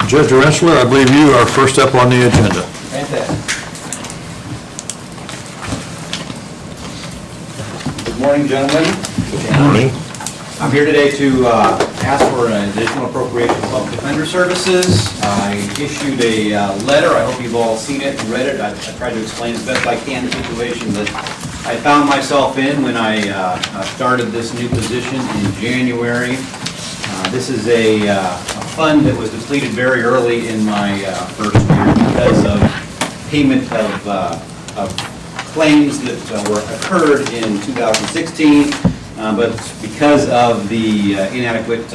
Judge Rensler, I believe you are first up on the agenda. Fantastic. Good morning, gentlemen. Good morning. I'm here today to ask for an additional appropriation for public defender services. I issued a letter. I hope you've all seen it and read it. I tried to explain as best I can the situation that I found myself in when I started this new position in January. This is a fund that was depleted very early in my first year because of payment of claims that were occurred in 2016, but because of the inadequate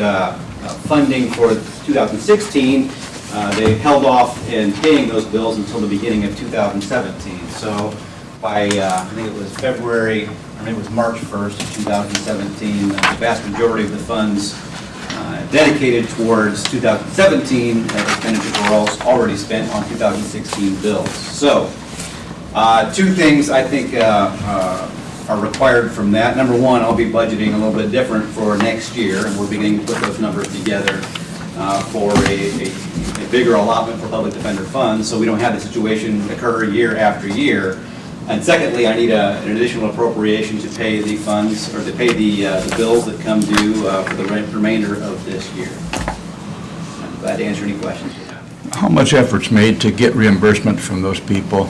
funding for 2016, they held off in paying those bills until the beginning of 2017. So by, I think it was February, or maybe it was March 1st of 2017, the vast majority of the funds dedicated towards 2017 expenditures were already spent on 2016 bills. So, two things I think are required from that. Number one, I'll be budgeting a little bit different for next year, and we're beginning to put those numbers together for a bigger allotment for public defender funds, so we don't have the situation occur year after year. And secondly, I need an additional appropriation to pay the funds, or to pay the bills that come due for the remainder of this year. I'm glad to answer any questions you have. How much effort's made to get reimbursement from those people?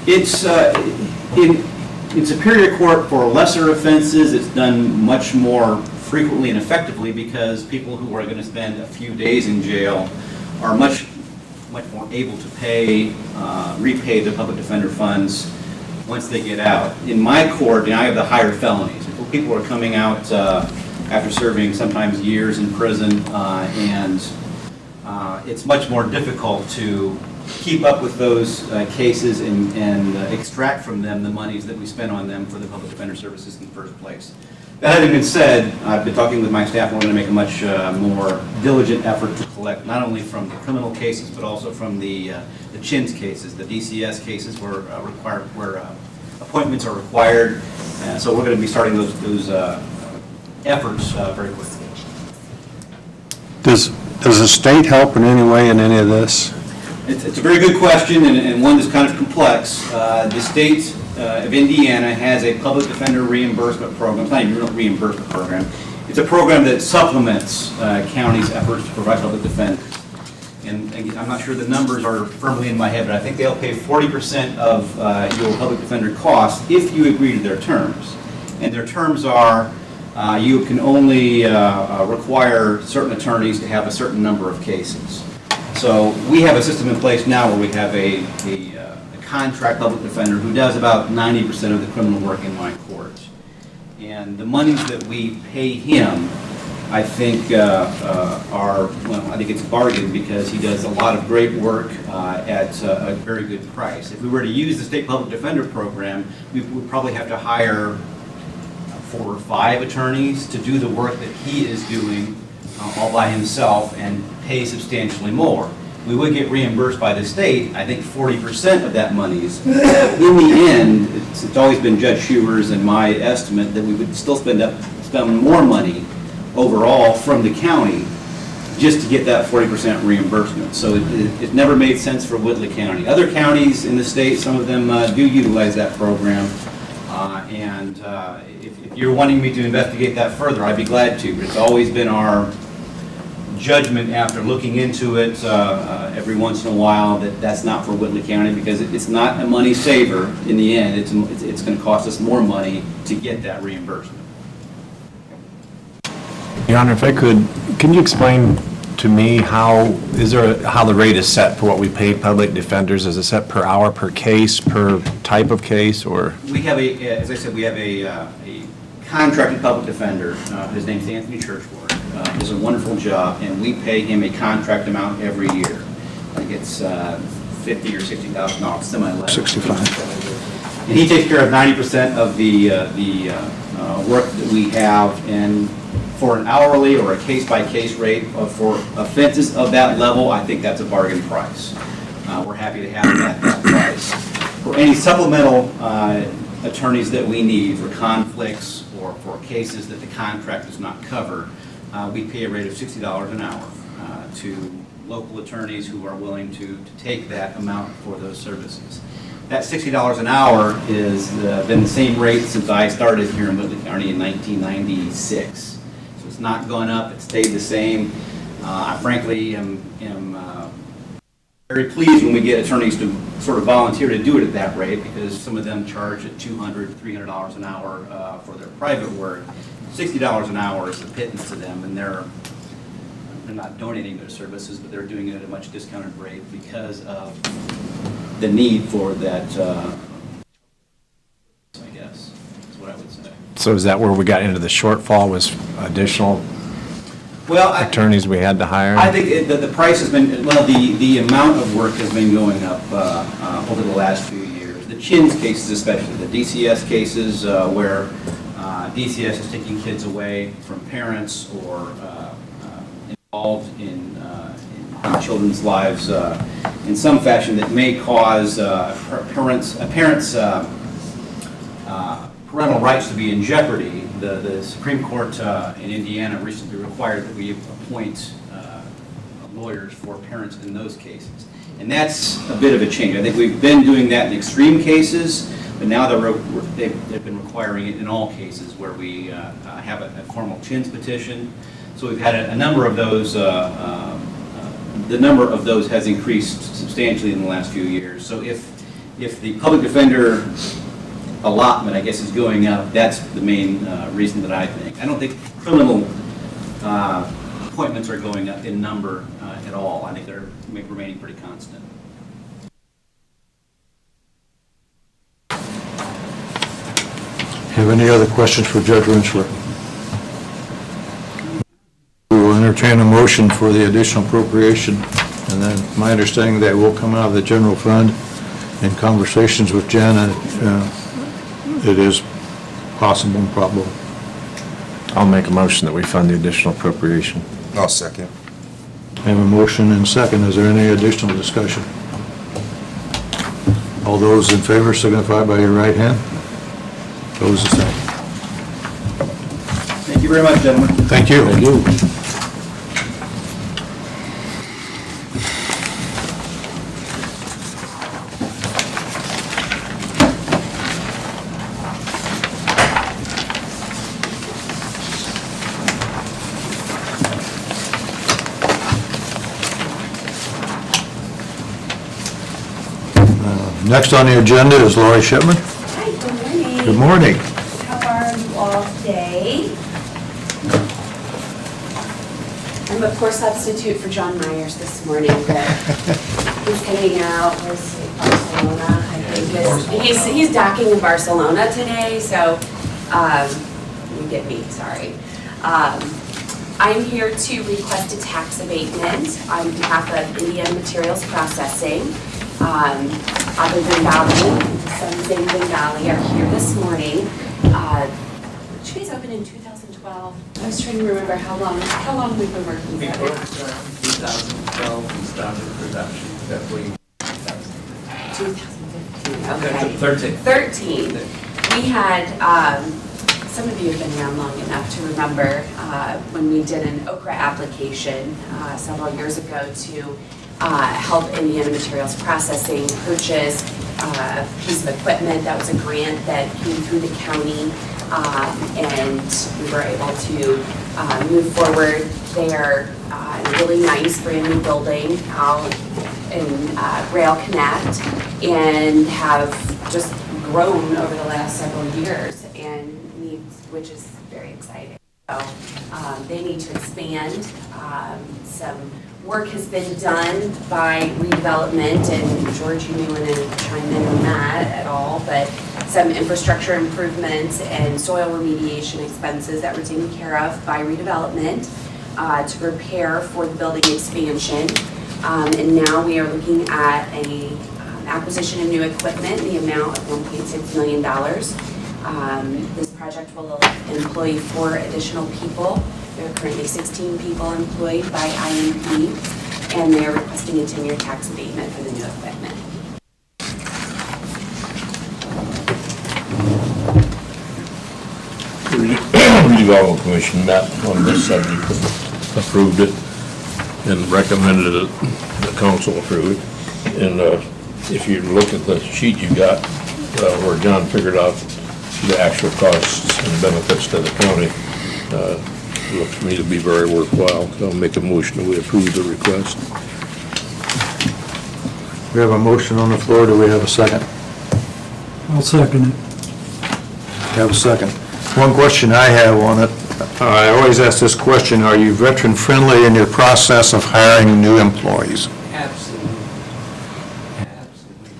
It's in Superior Court for lesser offenses, it's done much more frequently and effectively because people who are going to spend a few days in jail are much more able to repay the public defender funds once they get out. In my court, I have the higher felonies. People are coming out after serving sometimes years in prison, and it's much more difficult to keep up with those cases and extract from them the monies that we spent on them for the public defender services in the first place. That having been said, I've been talking with my staff, and we're going to make a much more diligent effort to collect not only from the criminal cases, but also from the CHINS cases, the DCS cases where appointments are required. So we're going to be starting those efforts very quickly. Does the state help in any way in any of this? It's a very good question, and one that's kind of complex. The state of Indiana has a public defender reimbursement program. It's not even a reimbursement program. It's a program that supplements counties' efforts to provide public defenders. And I'm not sure the numbers are firmly in my head, but I think they'll pay 40% of your public defender costs if you agree to their terms. And their terms are you can only require certain attorneys to have a certain number of cases. So we have a system in place now where we have a contract public defender who does about 90% of the criminal work in my court. And the monies that we pay him, I think I think it's a bargain because he does a lot of great work at a very good price. If we were to use the state public defender program, we would probably have to hire 4 or 5 attorneys to do the work that he is doing all by himself and pay substantially more. We would get reimbursed by the state, I think 40% of that monies. In the end, it's always been Judge Schumer's and my estimate that we would still spend more money overall from the county just to get that 40% reimbursement. So it never made sense for Whitley County. Other counties in the state, some of them do utilize that program. If you're wanting me to investigate that further, I'd be glad to. But it's always been our judgment after looking into it every once in a while that that's not for Whitley County because it's not a money saver in the end. It's going to cost us more money to get that reimbursement. Your Honor, if I could, can you explain to me how the rate is set for what we pay public defenders? Is it set per hour, per case, per type of case, or? We have as I said, we have a contracted public defender. His name's Anthony Churchward. Does a wonderful job, and we pay him a contract amount every year. I think it's $50,000 or $60,000, semi-level. 65. And he takes care of 90% of the work that we have, and for an hourly or a case-by-case rate for offenses of that level, I think that's a bargain price. We're happy to have that price. For any supplemental attorneys that we need for conflicts or for cases that the contract does not cover, we pay a rate of $60 an hour to local attorneys who are willing to take that amount for those services. That $60 an hour is been the same rate since I started here in Whitley County in 1996. So it's not gone up, it stayed the same. I frankly am very pleased when we get attorneys to sort of volunteer to do it at that rate, because some of them charge at $200, $300 an hour for their private work. $60 an hour is a pittance to them, and they're not donating their services, but they're doing it at a much discounted rate because of the need for that, I guess, is what I would say. So is that where we got into the shortfall, was additional Well, attorneys we had to hire? I think the price has been, well, the amount of work has been going up over the last few years. The CHINS cases especially, the DCS cases where DCS is taking kids away from parents or involved in children's lives in some fashion that may cause parents' parental rights to be in jeopardy. The Supreme Court in Indiana recently required that we appoint lawyers for parents in those cases. And that's a bit of a change. I think we've been doing that in extreme cases, but now they've been requiring it in all cases where we have a formal CHINS petition. So we've had a number of those, the number of those has increased substantially in the last few years. So if the public defender allotment, I guess, is going up, that's the main reason that I think. I don't think criminal appointments are going up in number at all. I think they're remaining pretty constant. Have any other questions for Judge Rinschler? We will entertain a motion for the additional appropriation, and then my understanding that will come out of the general fund. In conversations with Jen, it is possible and probable. I'll make a motion that we fund the additional appropriation. I'll second. I have a motion and second. Is there any additional discussion? All those in favor signify by your right hand. Opposed, the same. Thank you very much, gentlemen. Thank you. Thank you. Next on the agenda is Lori Shipman. Hi, good morning. Good morning. How are you all today? I'm of course substitute for John Myers this morning, but he's heading out, where's he, Barcelona, I think. He's docking in Barcelona today, so, you get me, sorry. I'm here to request a tax abatement on behalf of Indiana Materials Processing. Other than Valley, Sons and Valley are here this morning. Did you guys open in 2012? I was trying to remember how long we've been working We together. worked around 2012 and started production February 2015, okay. 13. 13. We had, some of you have been around long enough to remember when we did an Okra application several years ago to help Indiana Materials Processing purchase a piece of equipment. That was a grant that came through the county, and we were able to move forward there in a really nice brand new building out in Rail Connect, and have just grown over the last several years, and needs, which is very exciting. So they need to expand. Some work has been done by redevelopment, and George, you may want to chime in on that at all, but some infrastructure improvements and soil remediation expenses that were taken care of by redevelopment to prepare for the building expansion. And now we are looking at a acquisition of new equipment in the amount of $1.6 million. This project will employ 4 additional people. There are currently 16 people employed by IMP, and they're requesting a 10-year tax abatement for the new equipment. Redevelopment Commission met on this subject, approved it. and recommended it, the council approved. And if you look at the sheet you got, where John figured out the actual costs and benefits to the county, it looks to me to be very worthwhile. So I'll make a motion that we approve the request. We have a motion on the floor. Do we have a second? I'll second it. Have a second. One question I have on it, I always ask this question, are you veteran-friendly in your process of hiring new employees? Absolutely. Absolutely.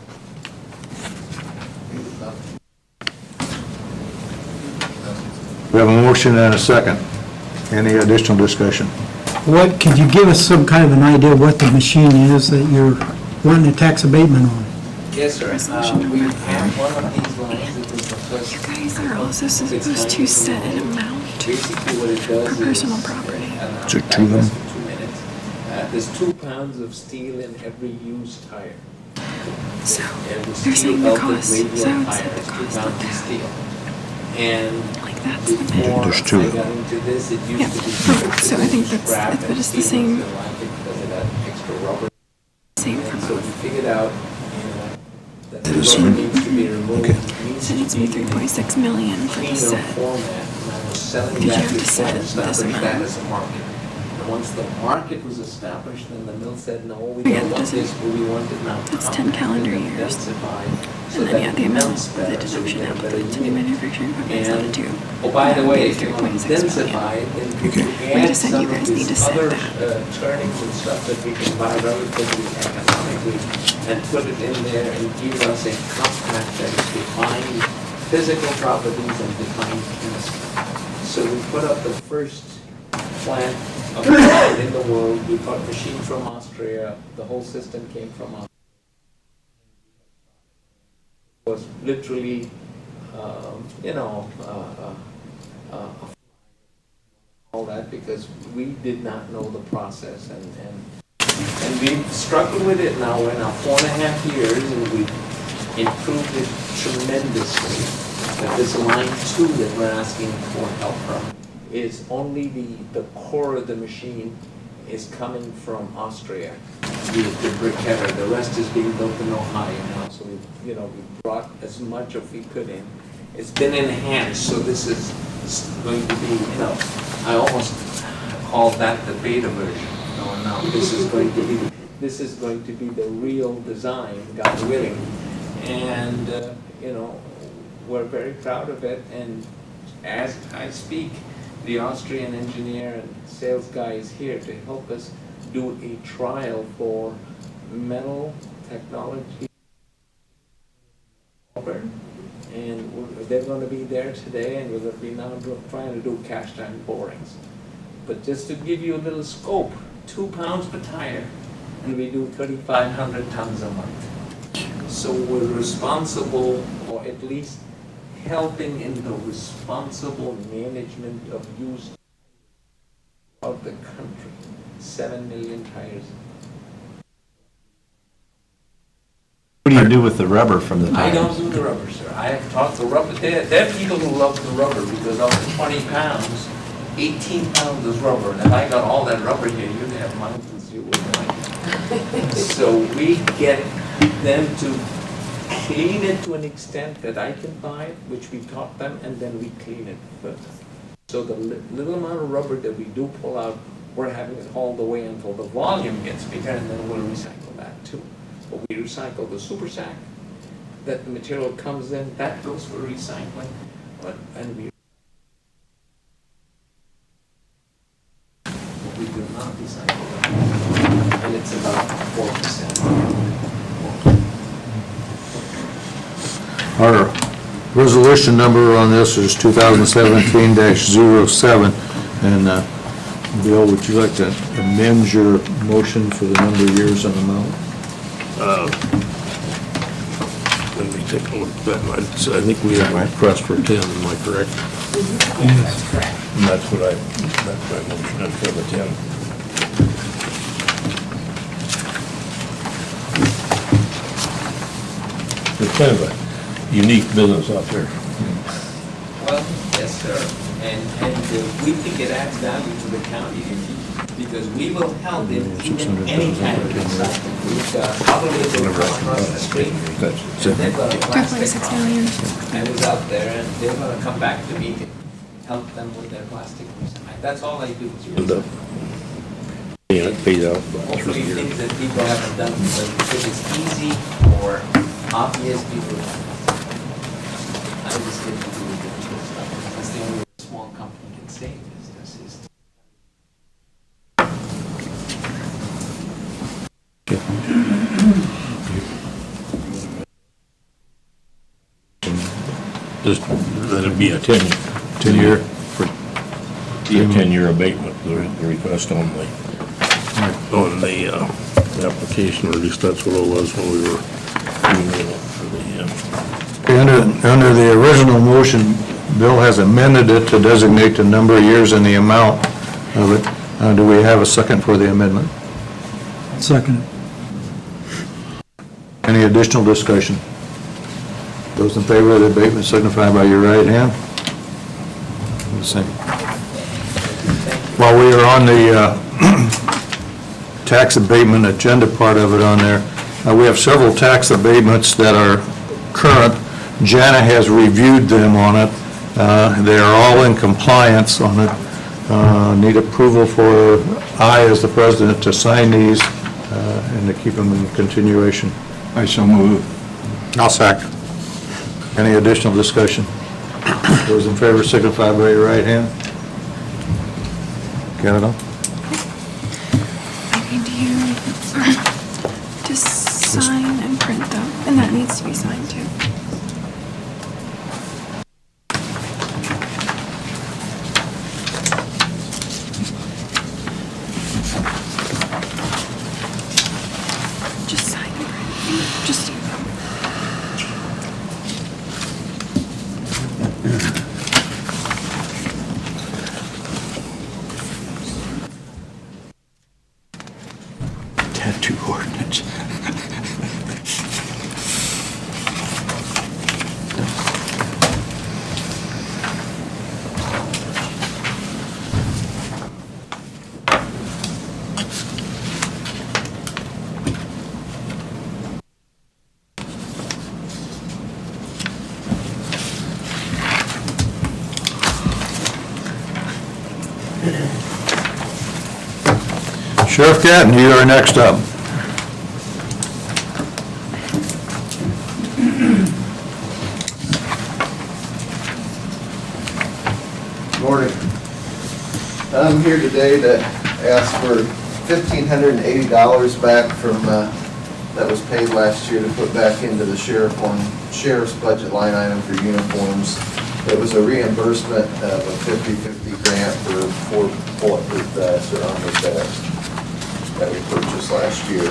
We have a motion and a second. Any additional discussion? What, could you give us some kind of an idea what the machine is that you're wanting a tax abatement on? Yes, sir. We have one of these lines. It was the first. You guys are also supposed to set an amount Basically, what it does for is. personal property. Is it 2 of them? 2 minutes. There's 2 pounds of steel in every used tire. So And the you're steel saying the belted cost, so radial it's tire the is 2 cost pounds of of that. steel. And Like that's the before There's 2 I of got them. into this, it Yeah, used to be. perfect. So I think that's- scrap but and it's the steel same- didn't like it because of that extra rubber. same for And so we both. figured out, that the rubber needs to be removed. It So it needs to be 3.6 million for the cleaner set. format, and I was selling Because you that have to before set I this established that amount. as a market. And once the market was established, then the mill said, no, we Yeah, don't want doesn't- this, we want it now. That's 10 calendar compacted and years. densified, so And then, that yeah, it the amount melts with the better, so we deduction get a out better to be yield. manufacturing equipment is And, not too. oh, by the way, if you want to 3.6 million. densify it, then we Okay. can We add just said some you of guys need these to set other that. turnings and stuff that we can buy relatively economically and put it in there and give us a compact that is defined physical properties and defined chemistry. So we put up the first plant of the kind in the world. We bought machines from Austria. The whole system came from Austria. It was literally, all that because we did not know the process and we've struggled with it now in our 4.5 years and we've improved it tremendously. But this line 2 that we're asking for help from is only the core of the machine is coming from Austria, the briquetter. The rest is being built in Ohio now, so we brought as much of we could in. It's been enhanced, so this is going to be, I almost call that the beta version. No, this is going to be the real design, God willing. And, we're very proud of it. And as I speak, the Austrian engineer and sales guy is here to help us do a trial for metal technology. And they're going to be there today, and we're going to be now trying to do cast iron borings. But just to give you a little scope, 2 pounds per tire, and we do 3,500 tons a month. So we're responsible, or at least helping in the responsible management of used of the country. 7 million tires. What do you do with the rubber from the I tires? don't do the rubber, sir. I have taught the rubber. There are people who love the rubber because of the 20 pounds, 18 pounds is rubber. And if I got all that rubber here, you'd have mountains you wouldn't like. So we get them to clean it to an extent that I can buy it, which we taught them, and then we clean it further. So the little amount of rubber that we do pull out, we're having it hauled away until the volume gets bigger, and then we'll recycle that too. But we recycle the super sack, that the material comes in, that goes for recycling, and we do not recycle that, and it's about 4%. Our resolution number on this is 2017-07. And Bill, would you like to amend your motion for the number of years and amount? Let me take a look at that. I think we have a request for 10, am I correct? That's correct. And that's my motion, that's for the 10. It's kind of a unique business out there. Well, yes, sir. And we think it adds value to the county. If because we will help in even any kind of recycling. We've got probably a big one across the street, and they've got a plastic 3.6 problem. million. And it's out there, and they're gonna come back to me to help them with their plastic recycling. That's all I do is And, recycle. yeah, it pays out about Hopefully 3 years. things that people haven't done, but if it's easy or obvious, people, I just get to do the stuff. That's the only way a small company can save business is. Just, that'd be a 10-year, be a 10-year abatement, the request on the application, or at least that's what it was when we were doing it for the, Under the original motion, Bill has amended it to designate the number of years and the amount of it. Do we have a second for the amendment? Second. Any additional discussion? Those in favor of the abatement signify by your right hand. The same. While we are on the tax abatement agenda part of it on there, we have several tax abatements that are current. Jana has reviewed them on it. They are all in compliance on it. Need approval for I, as the president, to sign these and to keep them in continuation. I so move. I'll second. Any additional discussion? Those in favor signify by your right hand. Got it all? I need you to sign and print them, and that needs to be signed too. Just sign and print. Just do them. Tattoo ordinance. Sheriff Catton, you are next up. Morning. I'm here today to ask for $1,580 back from, that was paid last year to put back into the sheriff's budget line item for uniforms. It was a reimbursement of a 50/50 grant for 4 bulletproof vests or armored vests that we purchased last year.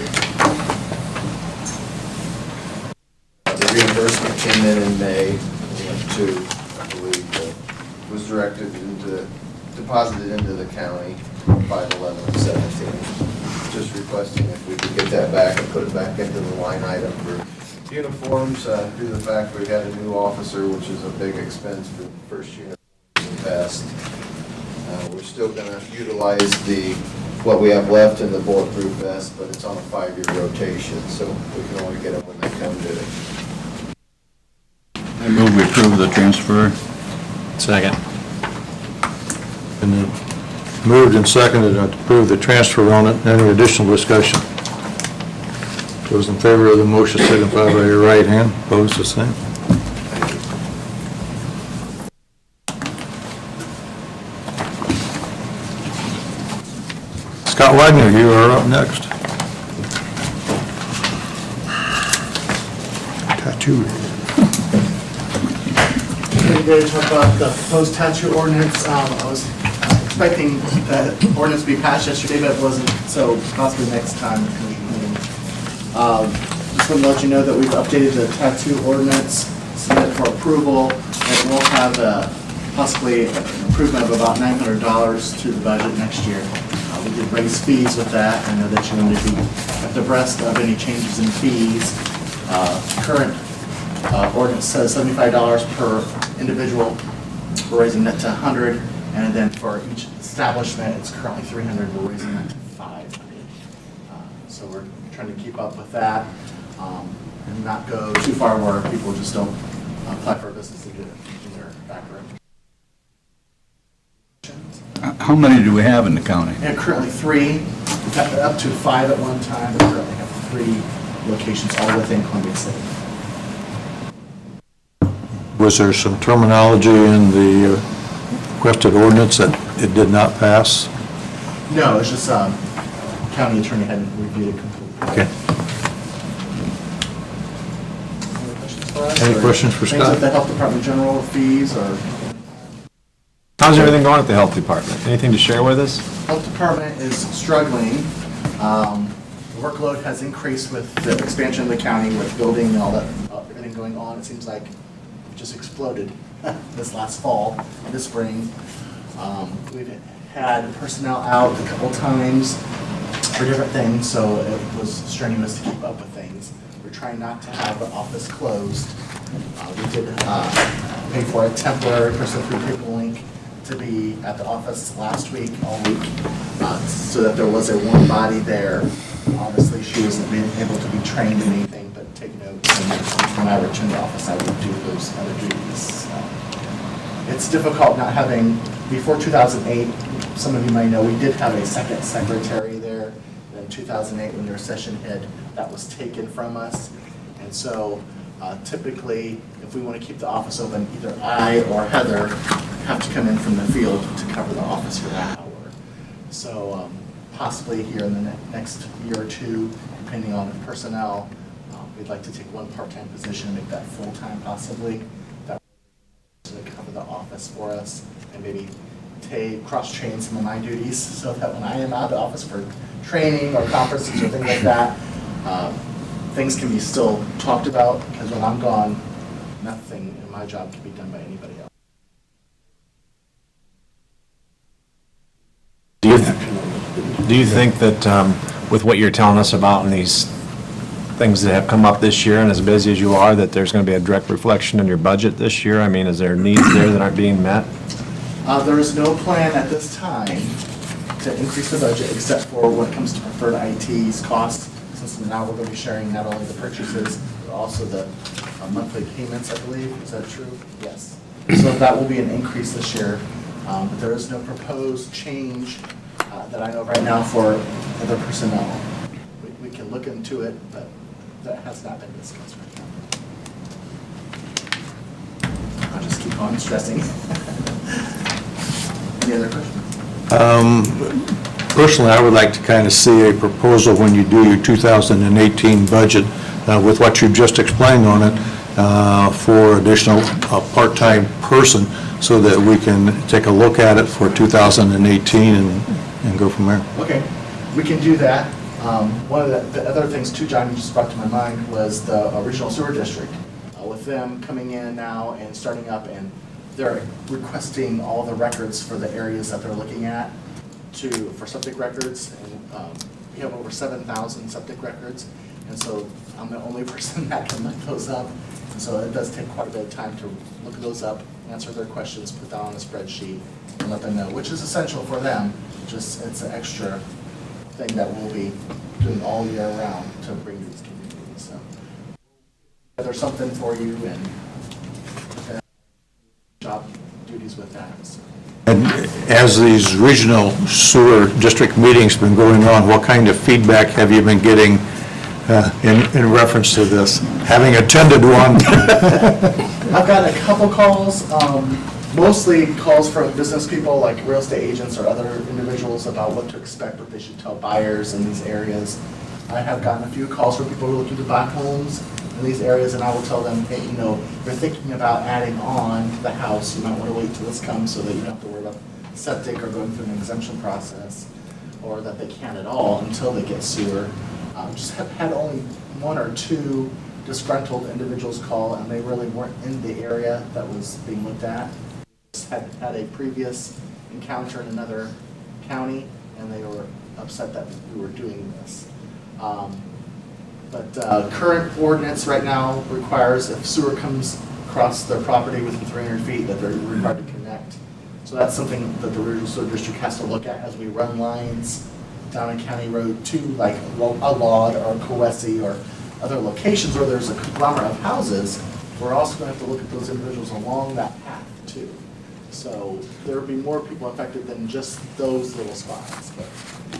The reimbursement came in May, to, I believe, was deposited into the county 5/11/17. Just requesting if we could get that back and put it back into the line item for uniforms, due to the fact we had a new officer, which is a big expense for the first uniform and vest. We're still gonna utilize what we have left in the bulletproof vest, but it's on a 5-year rotation, so we can only get them when they come due. I move we approve the transfer. Second. And then moved and seconded to approve the transfer on it. Any additional discussion? Those in favor of the motion signify by your right hand. Opposed, the same. Scott Wagner, you are up next. Tattoo. I'm going to talk about the proposed tattoo ordinance. I was expecting that ordinance to be passed yesterday, but it wasn't, so possibly next time. Just want to let you know that we've updated the tattoo ordinance, submitted for approval, and we'll have possibly an improvement of about $900 to the budget next year. We did raise fees with that. I know that you want to be at the breast of any changes in fees. Current ordinance says $75 per individual. We're raising that to $100, And then for each establishment, it's currently 300, we're raising that to 500. So we're trying to keep up with that, and not go too far where people just don't apply for a business to get it in their back room. How many do we have in the county? And currently 3, we've got up to 5 at one time, but currently have 3 locations all within Columbia City. Was there some terminology in the requested ordinance that it did not pass? No, it's just county attorney hadn't reviewed it completely. Okay. Any questions for us? Any or questions for Things Scott? like the health department general fees or How's everything going at the health department? Anything to share with us? health department is struggling. The workload has increased with the expansion of the county, with building and all that, everything going on. It seems like it just exploded this last fall and this spring. We've had personnel out a couple times for different things, so it was strenuous to keep up with things. We're trying not to have the office closed. We did pay for a temporary person through PaperLink to be at the office last week, all week, so that there was a warm body there. Obviously, she wasn't being able to be trained in anything but take notes, and when I returned to the office, I would do those other duties. It's difficult not having, before 2008, some of you might know, we did have a second secretary there. In 2008, when the recession hit, that was taken from us. And so typically, if we want to keep the office open, either I or Heather have to come in from the field to cover the office for that hour. So possibly here in the next year or two, depending on the personnel, we'd like to take one part-time position and make that full-time possibly. That to cover the office for us and maybe cross-train some of my duties so that when I am out of the office for training or conferences or things like that, things can be still talked about, because when I'm gone, nothing in my job can be done by anybody else. Do you think that with what you're telling us about and these things that have come up this year, and as busy as you are, that there's going to be a direct reflection in your budget this year? I mean, is there needs there that aren't being met? There is no plan at this time to increase the budget except for when it comes to preferred IT's costs, since now we're going to be sharing not only the purchases, but also the monthly payments, I believe. Is that true? Yes. So that will be an increase this year. But there is no proposed change that I know of right now for other personnel. We can look into it, but that has not been discussed right now. I'll just keep on stressing. Any other questions? Personally, I would like to kind of see a proposal when you do your 2018 budget with what you've just explained on it for additional part-time person so that we can take a look at it for 2018 and go from there. Okay, we can do that. One of the other things too, John, you just brought to my mind was the regional sewer district. With them coming in now and starting up, and they're requesting all the records for the areas that they're looking at for septic records, and we have over 7,000 septic records, and so I'm the only person that can look those up, and so it does take quite a bit of time to look those up, answer their questions, put that on a spreadsheet, and let them know, which is essential for them. Just it's an extra thing that we'll be doing all year round to bring to these communities. So there's something for you, and job duties with that. So. And as these regional sewer district meetings been going on, what kind of feedback have you been getting in reference to this? Having attended one. I've gotten a couple calls, mostly calls from business people like real estate agents or other individuals about what to expect, what they should tell buyers in these areas. I have gotten a few calls from people who are looking to buy homes in these areas, and I will tell them, hey, you're thinking about adding on to the house, you might want to wait till this comes so that you don't have to worry about septic or going through an exemption process, or that they can't at all until they get sewer. Just have had only 1 or 2 disgruntled individuals call, and they really weren't in the area that was being looked at. Just had a previous encounter in another county, and they were upset that we were doing this. But current ordinance right now requires if sewer comes across their property within 300 feet that they're required to connect So that's something that the Regional Sewer District has to look at as we run lines down a county road to like a Laud or Coessie or other locations where there's a conglomerate of houses. We're also going to have to look at those individuals along that path too. So there will be more people affected than just those little spots. But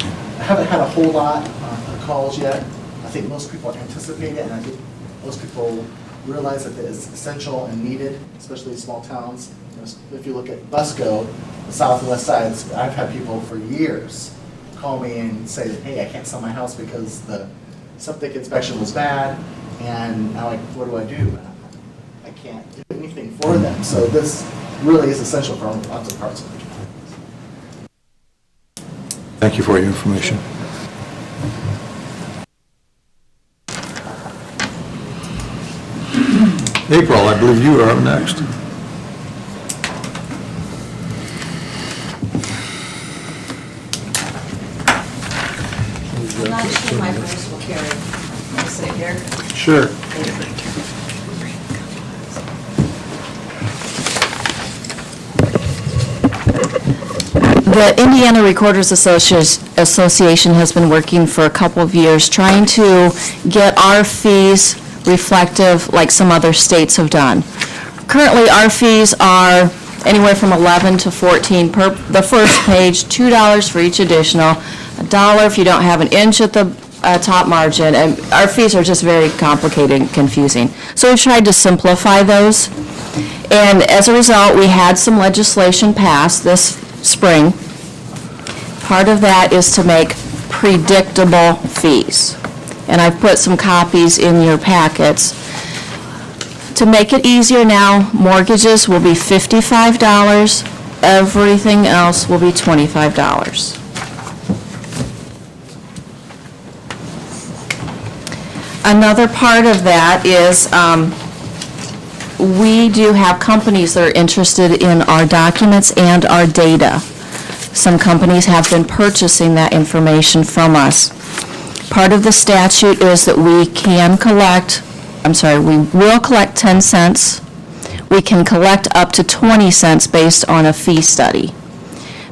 I haven't had a whole lot of calls yet. I think most people anticipate it, and I think most people realize that it is essential and needed, especially in small towns. You know, if you look at Busco, the south and west sides, I've had people for years call me and say that, hey, I can't sell my house because the septic inspection was bad, and I'm like, what do I do? I can't do anything for them. So this really is essential for lots of parts of the county. Thank you for your information. April, I believe you are up next. I'm not sure my voice will carry. I'll sit here. Sure. The Indiana Recorders Association has been working for a couple of years trying to get our fees reflective like some other states have done. Currently, our fees are anywhere from 11 to 14 per the first page, $2 for each additional, $1 if you don't have an inch at the top margin, and our fees are just very complicated and confusing. So we've tried to simplify those, and as a result, we had some legislation passed this spring. Part of that is to make predictable fees. And I've put some copies in your packets. To make it easier now, mortgages will be $55, everything else will be $25. Another part of that is we do have companies that are interested in our documents and our data. Some companies have been purchasing that information from us. Part of the statute is that we will collect 10 cents. We can collect up to 20 cents based on a fee study.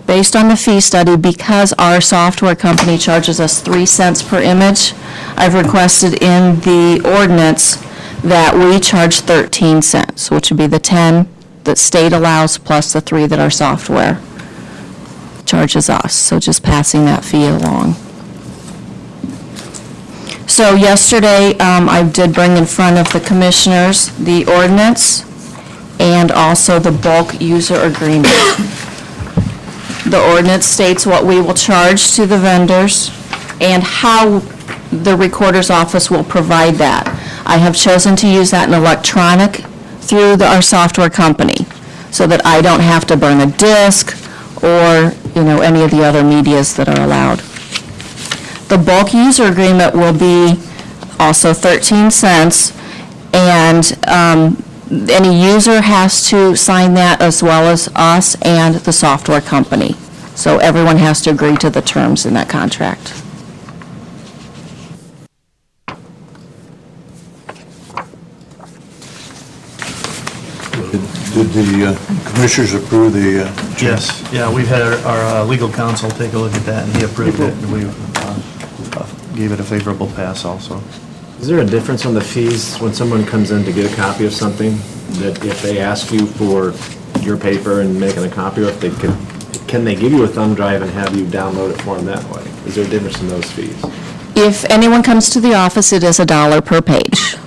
Based on the fee study, because our software company charges us 3 cents per image, I've requested in the ordinance that we charge 13 cents, which would be the 10 that state allows plus the 3 that our software charges us. So just passing that fee along. So yesterday, I did bring in front of the commissioners the ordinance and also the bulk user agreement. The ordinance states what we will charge to the vendors and how the recorder's office will provide that. I have chosen to use that in electronic through our software company so that I don't have to burn a disk or, any of the other medias that are allowed. The bulk user agreement will be also 13 cents, and any user has to sign that as well as us and the software company. So everyone has to agree to the terms in that contract. Did the commissioners approve the? Yes, yeah, we've had our legal counsel take a look at that, and he approved it, and we gave it a favorable pass also. Is there a difference on the fees when someone comes in to get a copy of something, that if they ask you for your paper and making a copy, or if they can they give you a thumb drive and have you download it for them that way? Is there a difference in those fees? If anyone comes to the office, it is $1 per page,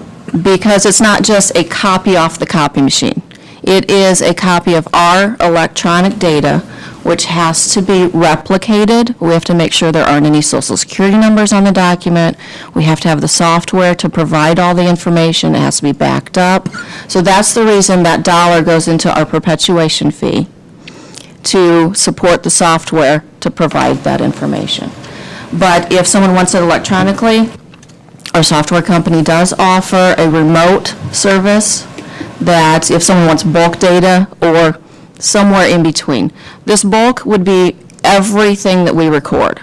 because it's not just a copy off the copy machine. It is a copy of our electronic data, which has to be replicated. We have to make sure there aren't any social security numbers on the document. We have to have the software to provide all the information. It has to be backed up. So that's the reason that $1 goes into our perpetuation fee, to support the software to provide that information. But if someone wants it electronically, our software company does offer a remote service that if someone wants bulk data or somewhere in between. This bulk would be everything that we record.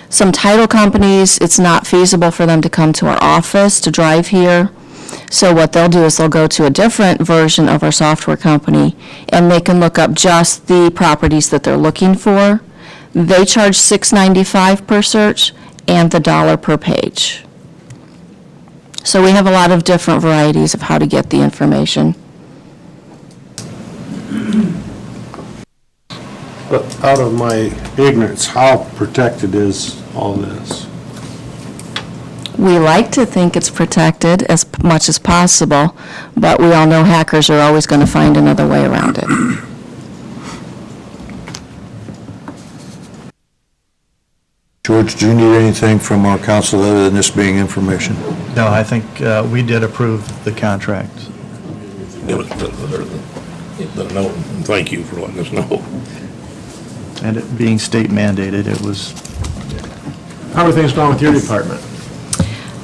Some title companies, it's not feasible for them to come to our office to drive here. So what they'll do is they'll go to a different version of our software company, and they can look up just the properties that they're looking for. They charge $6.95 per search and the $1 per page. So we have a lot of different varieties of how to get the information. But out of my ignorance, how protected is all this? We like to think it's protected as much as possible, but we all know hackers are always going to find another way around it. George, do you need anything from our council other than this being information? No, I think we did approve the contract. It was the note, and thank you for letting us know. And it being state mandated, it was, How are things going with your department?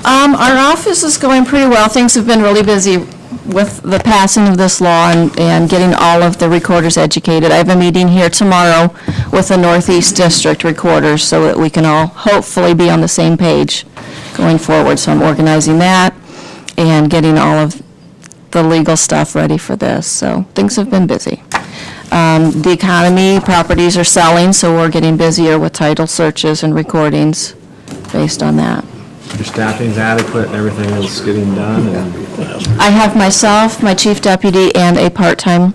Our office is going pretty well. Things have been really busy with the passing of this law and getting all of the recorders educated. I have a meeting here tomorrow with the Northeast District recorders so that we can all hopefully be on the same page going forward. So I'm organizing that and getting all of the legal stuff ready for this. So things have been busy. The economy, properties are selling, so we're getting busier with title searches and recordings based on that. Your staffing's adequate and everything is getting done, and I have myself, my chief deputy, and a part-time.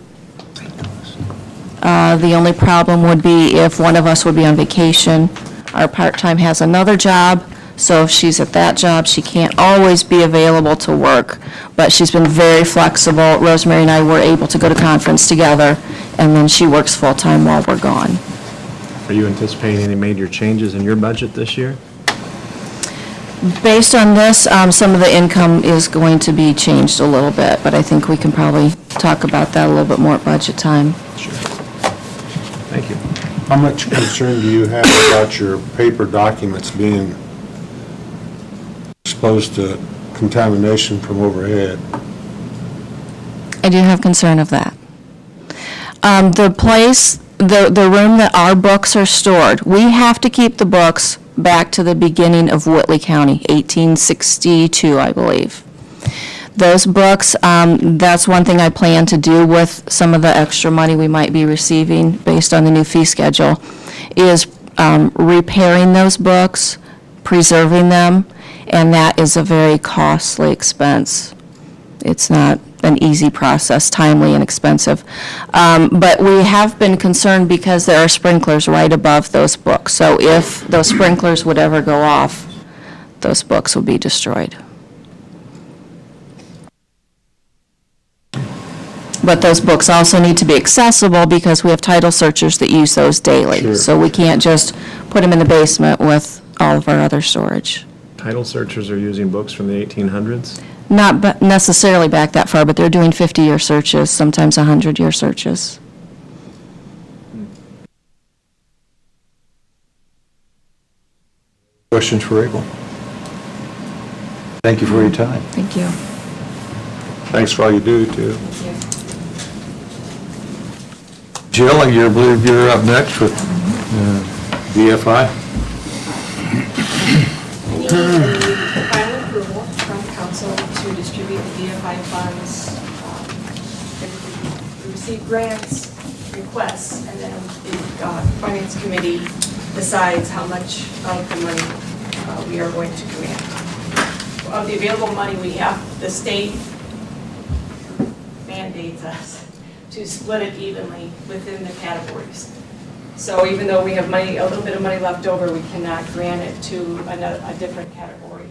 The only problem would be if one of us would be on vacation. Our part-time has another job, so if she's at that job, she can't always be available to work. But she's been very flexible. Rosemary and I were able to go to conference together, and then she works full-time while we're gone. are you anticipating any major changes in your budget this year? Based on this, some of the income is going to be changed a little bit, but I think we can probably talk about that a little bit more at budget time. Sure. Thank you. How much concern do you have about your paper documents being exposed to contamination from overhead? I do have concern of that. The room that our books are stored, we have to keep the books back to the beginning of Whitley County, 1862, I believe. Those books, that's one thing I plan to do with some of the extra money we might be receiving based on the new fee schedule, is repairing those books, preserving them, and that is a very costly expense. It's not an easy process, timely and expensive. But we have been concerned because there are sprinklers right above those books. So if those sprinklers would ever go off, those books will be destroyed. But those books also need to be accessible because we have title searchers that use those daily. Sure. So we can't just put them in the basement with all of our other storage. Title searchers are using books from the 1800s? Not necessarily back that far, but they're doing 50-year searches, sometimes 100-year searches. Questions for April? Thank you for your time. Thank you. Thanks for all you do, too. Jill, I believe you're up next with DFI. The final approval from council to distribute the DFI funds. We receive grants, requests, and then the finance committee decides how much of the money we are going to grant. Of the available money we have, the state mandates us to split it evenly within the categories. So even though we have money, a little bit of money left over, we cannot grant it to a different category.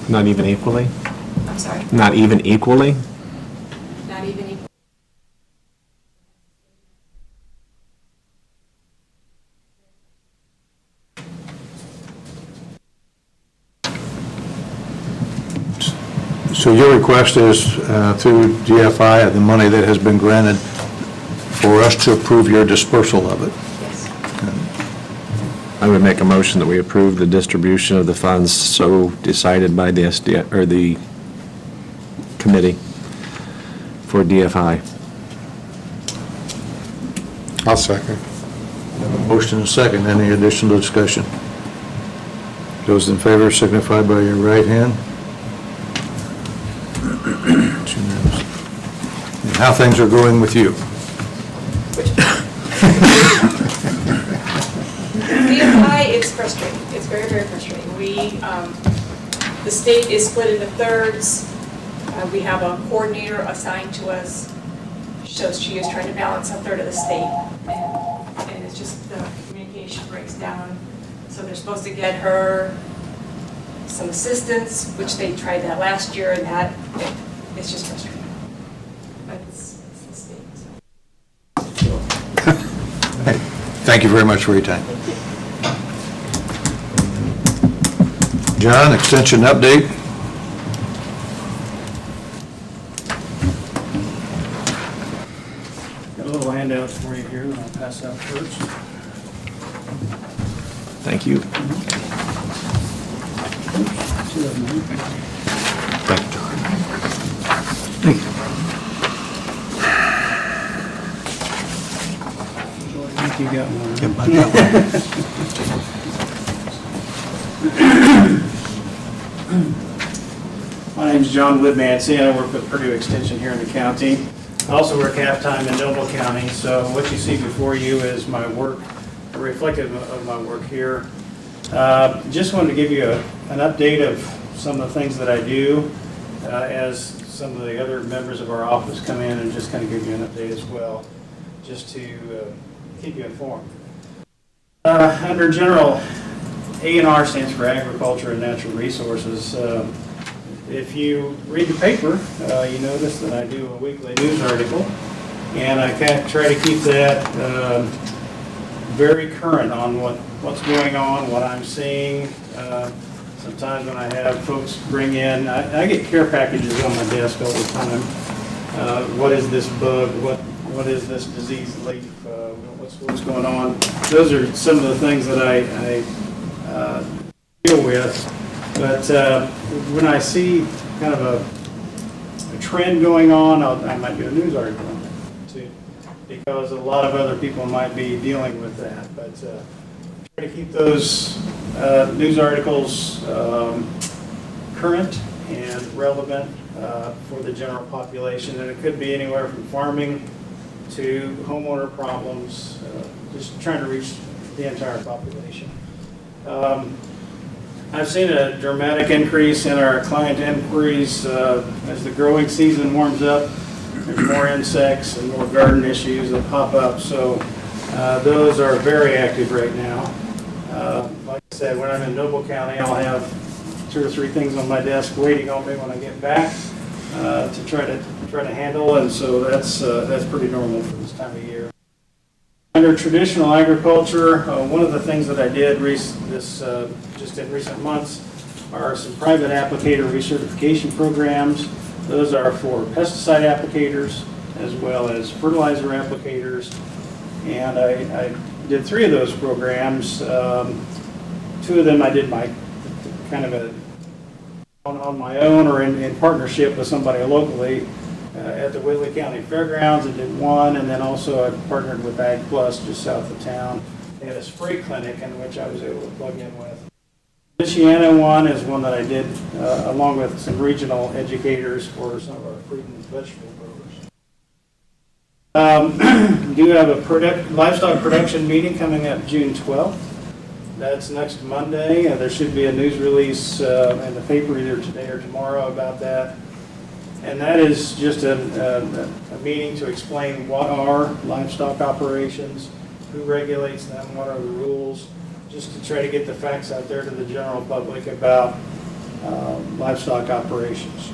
Not even equally? I'm sorry, Not even equally? not even equal. So your request is through DFI, the money that has been granted, for us to approve your dispersal of it. I would make a motion that we approve the distribution of the funds so decided by the or the committee for DFI. I'll second. Motion and second. Any additional discussion? Those in favor signify by your right hand. It's unanimous. And how things are going with you? BFI, it's frustrating. It's very, very frustrating. The state is split into thirds. We have a coordinator assigned to us. So she is trying to balance a third of the state. And it's just the communication breaks down. So they're supposed to get her some assistance, which they tried that last year, and it's just frustrating. But it's the state. So. Thank you very much for your time. John, extension update. Got a little handout for you here, and I'll pass out first. Thank you. Thank you. I think you got one. Yep, I got My name's John Woodmansey, and I work with Purdue Extension here in the county. I also work half-time in Noble County, so what you see before you is my work, reflective of my work here. Just wanted to give you an update of some of the things that I do as some of the other members of our office come in, and just kind of give you an update as well, just to keep you informed. Under general, A&R stands for Agriculture and Natural Resources. If you read the paper, you notice that I do a weekly news article, and I try to keep that very current on what's going on, what I'm seeing. Sometimes when I have folks bring in, I get care packages on my desk all the time. What is this bug? What is this disease leaf? What's going on? Those are some of the things that I deal with. But when I see kind of a trend going on, I might do a news article on that too, because a lot of other people might be dealing with that. But try to keep those news articles current and relevant for the general population, and it could be anywhere from farming to homeowner problems, just trying to reach the entire population. I've seen a dramatic increase in our client inquiries as the growing season warms up. There's more insects and more garden issues that pop up, so those are very active right now. Like I said, when I'm in Noble County, I'll have 2 or 3 things on my desk waiting on me when I get back to try to handle, and so that's pretty normal for this time of year. Under traditional agriculture, one of the things that I did just in recent months are some private applicator recertification programs. Those are for pesticide applicators as well as fertilizer applicators, and I did 3 of those programs. 2 of them I did my kind of on my own or in partnership with somebody locally at the Whitley County Fairgrounds. I did one, and then also I partnered with Ag Plus just south of town. They had a spray clinic in which I was able to plug in with. Michiana one is one that I did along with some regional educators for some of our fruit and vegetable growers. Do have a livestock production meeting coming up June 12th. That's next Monday. There should be a news release in the paper either today or tomorrow about that. And that is just a meeting to explain what are livestock operations, who regulates them, what are the rules, just to try to get the facts out there to the general public about livestock operations.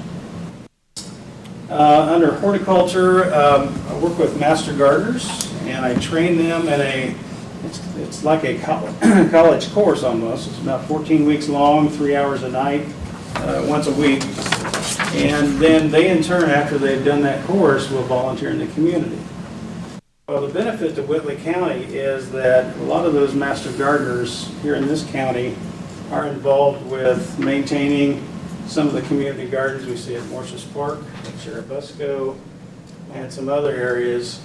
Under horticulture, I work with master gardeners, and I train them in it's like a college course almost. It's about 14 weeks long, 3 hours a night, once a week. And then they in turn, after they've done that course, will volunteer in the community. Well, the benefit to Whitley County is that a lot of those master gardeners here in this county are involved with maintaining some of the community gardens we see at Morses Park, at Cherubusco, and some other areas.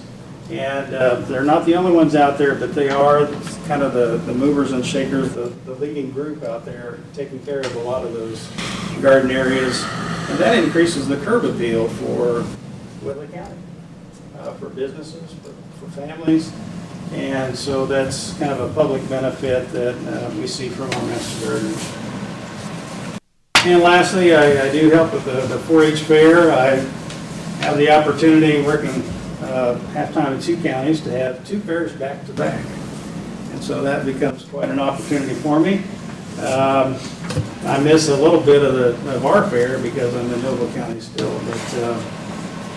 And they're not the only ones out there, but they are kind of the movers and shakers, the leading group out there taking care of a lot of those garden areas. And that increases the curb appeal for Whitley County, for businesses, for families. And so that's kind of a public benefit that we see from our master gardeners. And lastly, I do help with the 4-H fair. I have the opportunity, working half-time in 2 counties, to have 2 fairs back-to-back. And so that becomes quite an opportunity for me. I miss a little bit of our fair because I'm in Noble County still. But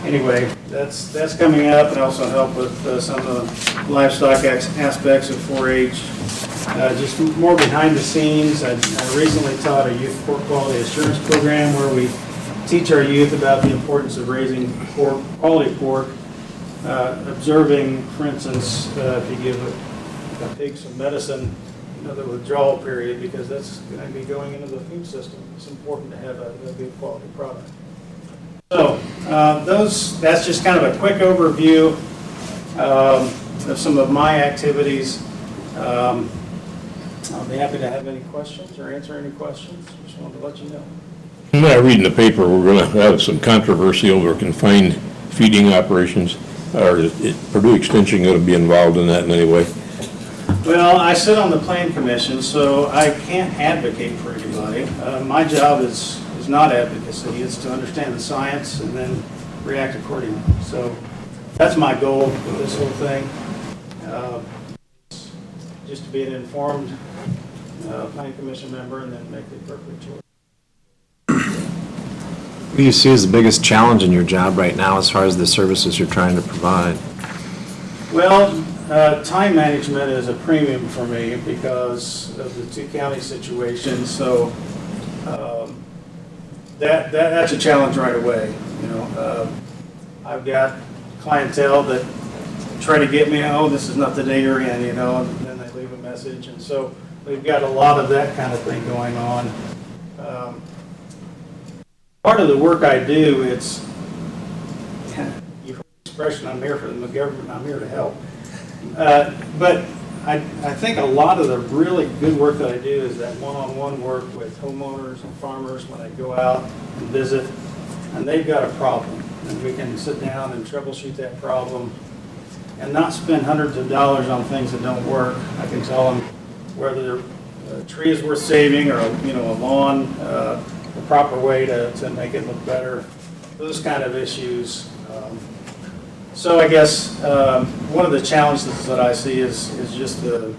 anyway, that's coming up, and I also help with some of the livestock aspects of 4-H. Just more behind the scenes. I recently taught a youth pork quality assurance program where we teach our youth about the importance of raising quality pork, observing, for instance, if you give a pig some medicine, the withdrawal period, because that's going to be going into the food system. It's important to have a good quality product. So that's just kind of a quick overview of some of my activities. I'll be happy to have any questions or answer any questions. Just wanted to let you know. I read in the paper, we're going to have some controversy over confined feeding operations. Is Purdue Extension going to be involved in that in any way? Well, I sit on the Plan Commission, so I can't advocate for anybody. My job is not advocacy. It's to understand the science and then react accordingly. So that's my goal with this whole thing. Just to be an informed Plan Commission member and then make the appropriate choice. What do you see as the biggest challenge in your job right now as far as the services you're trying to provide? Well, time management is a premium for me because of the 2 county situation. So that's a challenge right away. You know, I've got clientele that try to get me, oh, this is not the day you're in, you know, and then they leave a message. And so we've got a lot of that kind of thing going on. Part of the work I do, you've heard the expression, I'm here for the government, I'm here to help. But I think a lot of the really good work that I do is that one-on-one work with homeowners and farmers when I go out and visit, and they've got a problem. And we can sit down and troubleshoot that problem and not spend hundreds of dollars on things that don't work. I can tell them whether a tree is worth saving or a lawn, the proper way to make it look better, those kind of issues. So I guess one of the challenges that I see is just the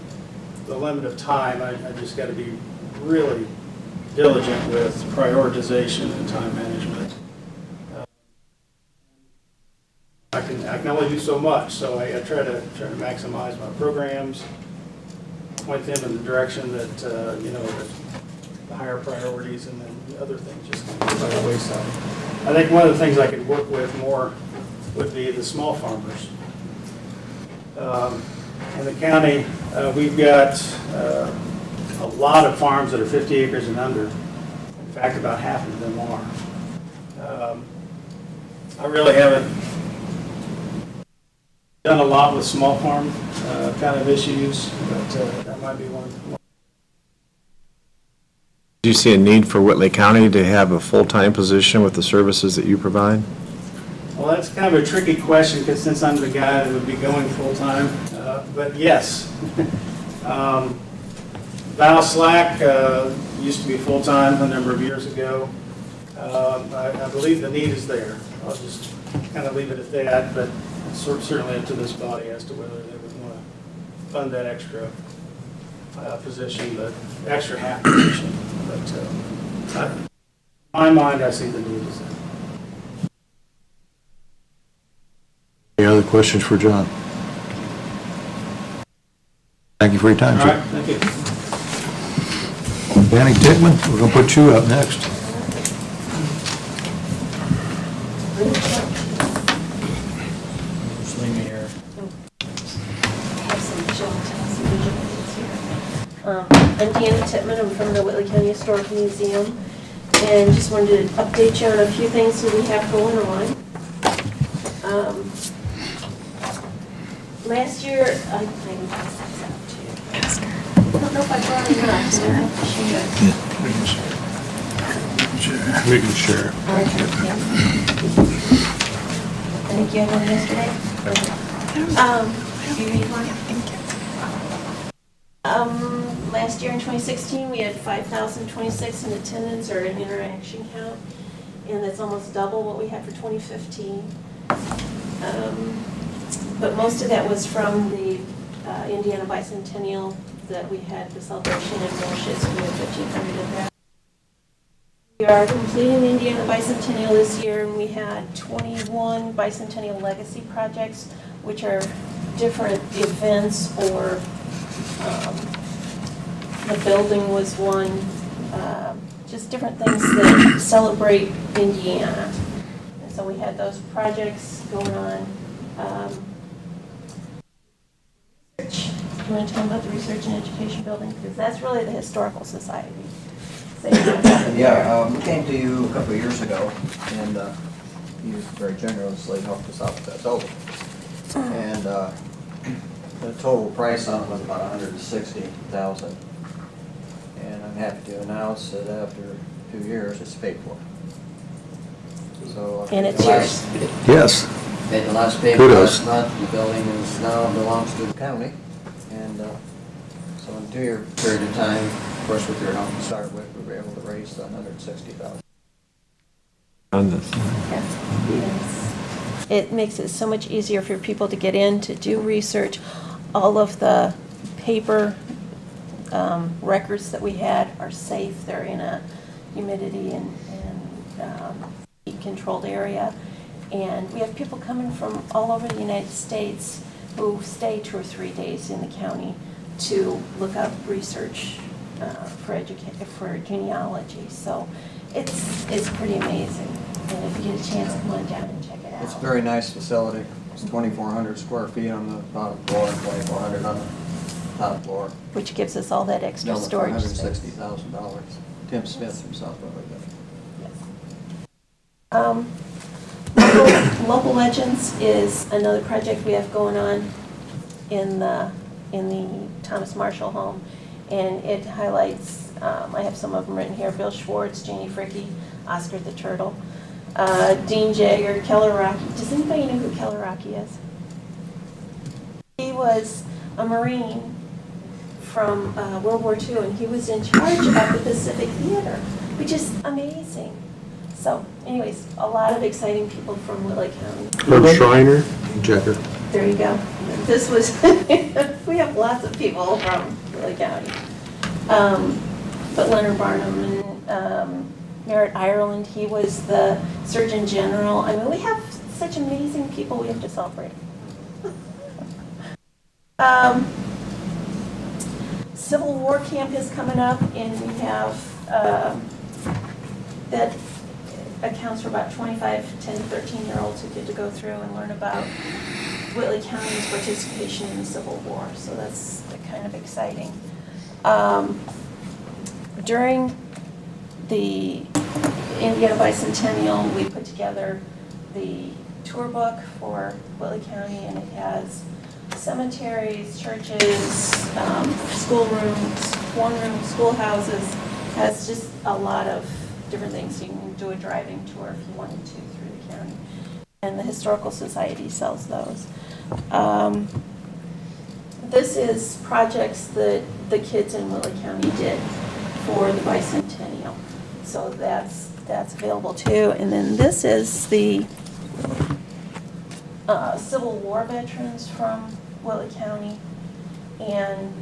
limit of time. I just got to be really diligent with prioritization and time management. I can only do so much, so I try to maximize my programs, point them in the direction that that the higher priorities, and then the other things just kind of go by the wayside. I think one of the things I could work with more would be the small farmers. In the county, we've got a lot of farms that are 50 acres and under. In fact, about half of them are. I really haven't done a lot with small farm kind of issues, but that might be one. Do you see a need for Whitley County to have a full-time position with the services that you provide? Well, that's kind of a tricky question because since I'm the guy that would be going full-time, but yes. Val Slack used to be full-time a number of years ago. I believe the need is there. I'll just kind of leave it at that, but it's certainly up to this body as to whether they would want to fund that extra position, the extra half position. But in my mind, I see the need is there. Any other questions for John? Thank you for your time, All sir. right, thank you. Danny Tickman, we're going to put you up next. Just leave me here. I'm Danny Tittman. I'm from the Whitley County Historic Museum, and just wanted to update you on a few things that we have going on. Last year, I maybe pass this out too. I don't know if I brought enough, so I have to show you. We can share. I think you had one yesterday? Do you need one? Last year in 2016, we had 5,026 in attendance or an interaction count, and that's almost double what we had for 2015. But most of that was from the Indiana Bicentennial that we had the celebration in Moshes. We had 1,500 of that. We are completing the Indiana Bicentennial this year, and we had 21 Bicentennial Legacy projects, which are different events or the building was one, just different things that celebrate Indiana. And so we had those projects going on. Research. Do you want to tell them about the Research and Education Building? Because that's really the Historical Society. So Yeah, we came to you a couple of years ago, and you very generously helped us out with that building. And the total price on it was about $160,000. And I'm happy to announce that after 2 years, it's paid for. So and it's yours. Yes. Made the last payment Kudos. last month. The building is now belongs to the county, and so in a 2-year period of time, of course, with your help to start with, we were able to raise the $160,000. On this. It makes it so much easier for people to get in, to do research. All of the paper records that we had are safe. They're in a humidity and heat-controlled area. And we have people coming from all over the United States who stay 2 or 3 days in the county to look up research for genealogy. So it's pretty amazing. And if you get a chance, come on down and check it out. It's a very nice facility. It's 2,400 square feet on the bottom floor and 2,400 on the top floor. Which gives us all that extra Built it for storage space. $160,000. Tim Smith himself probably did. Local Legends is another project we have going on in the Thomas Marshall home, and it highlights, I have some of them written here, Bill Schwartz, Janie Fricke, Oscar the Turtle, Dean Jagger, Keller Rocky. Does anybody know who Keller Rocky is? He was a Marine from World War II, and he was in charge of the Pacific Theater, which is amazing. So anyways, a lot of exciting people from Lilley County. Herb Schreiner? Jagger. There you go. This was, we have lots of people from Lilley County. But Leonard Barnum and Merritt Ireland, he was the Surgeon General. I mean, we have such amazing people we have to celebrate. Civil War Camp is coming up, and we have that accounts for about 25, 10, 13-year-olds who get to go through and learn about Whitley County's participation in the Civil War. So that's kind of exciting. During the Indiana Bicentennial, we put together the tour book for Whitley County, and it has cemeteries, churches, schoolrooms, one-room schoolhouses. Has just a lot of different things. You can do a driving tour if you wanted to through the county. And the Historical Society sells those. This is projects that the kids in Whitley County did for the Bicentennial. So that's available too. And then this is the Civil War veterans from Whitley County. And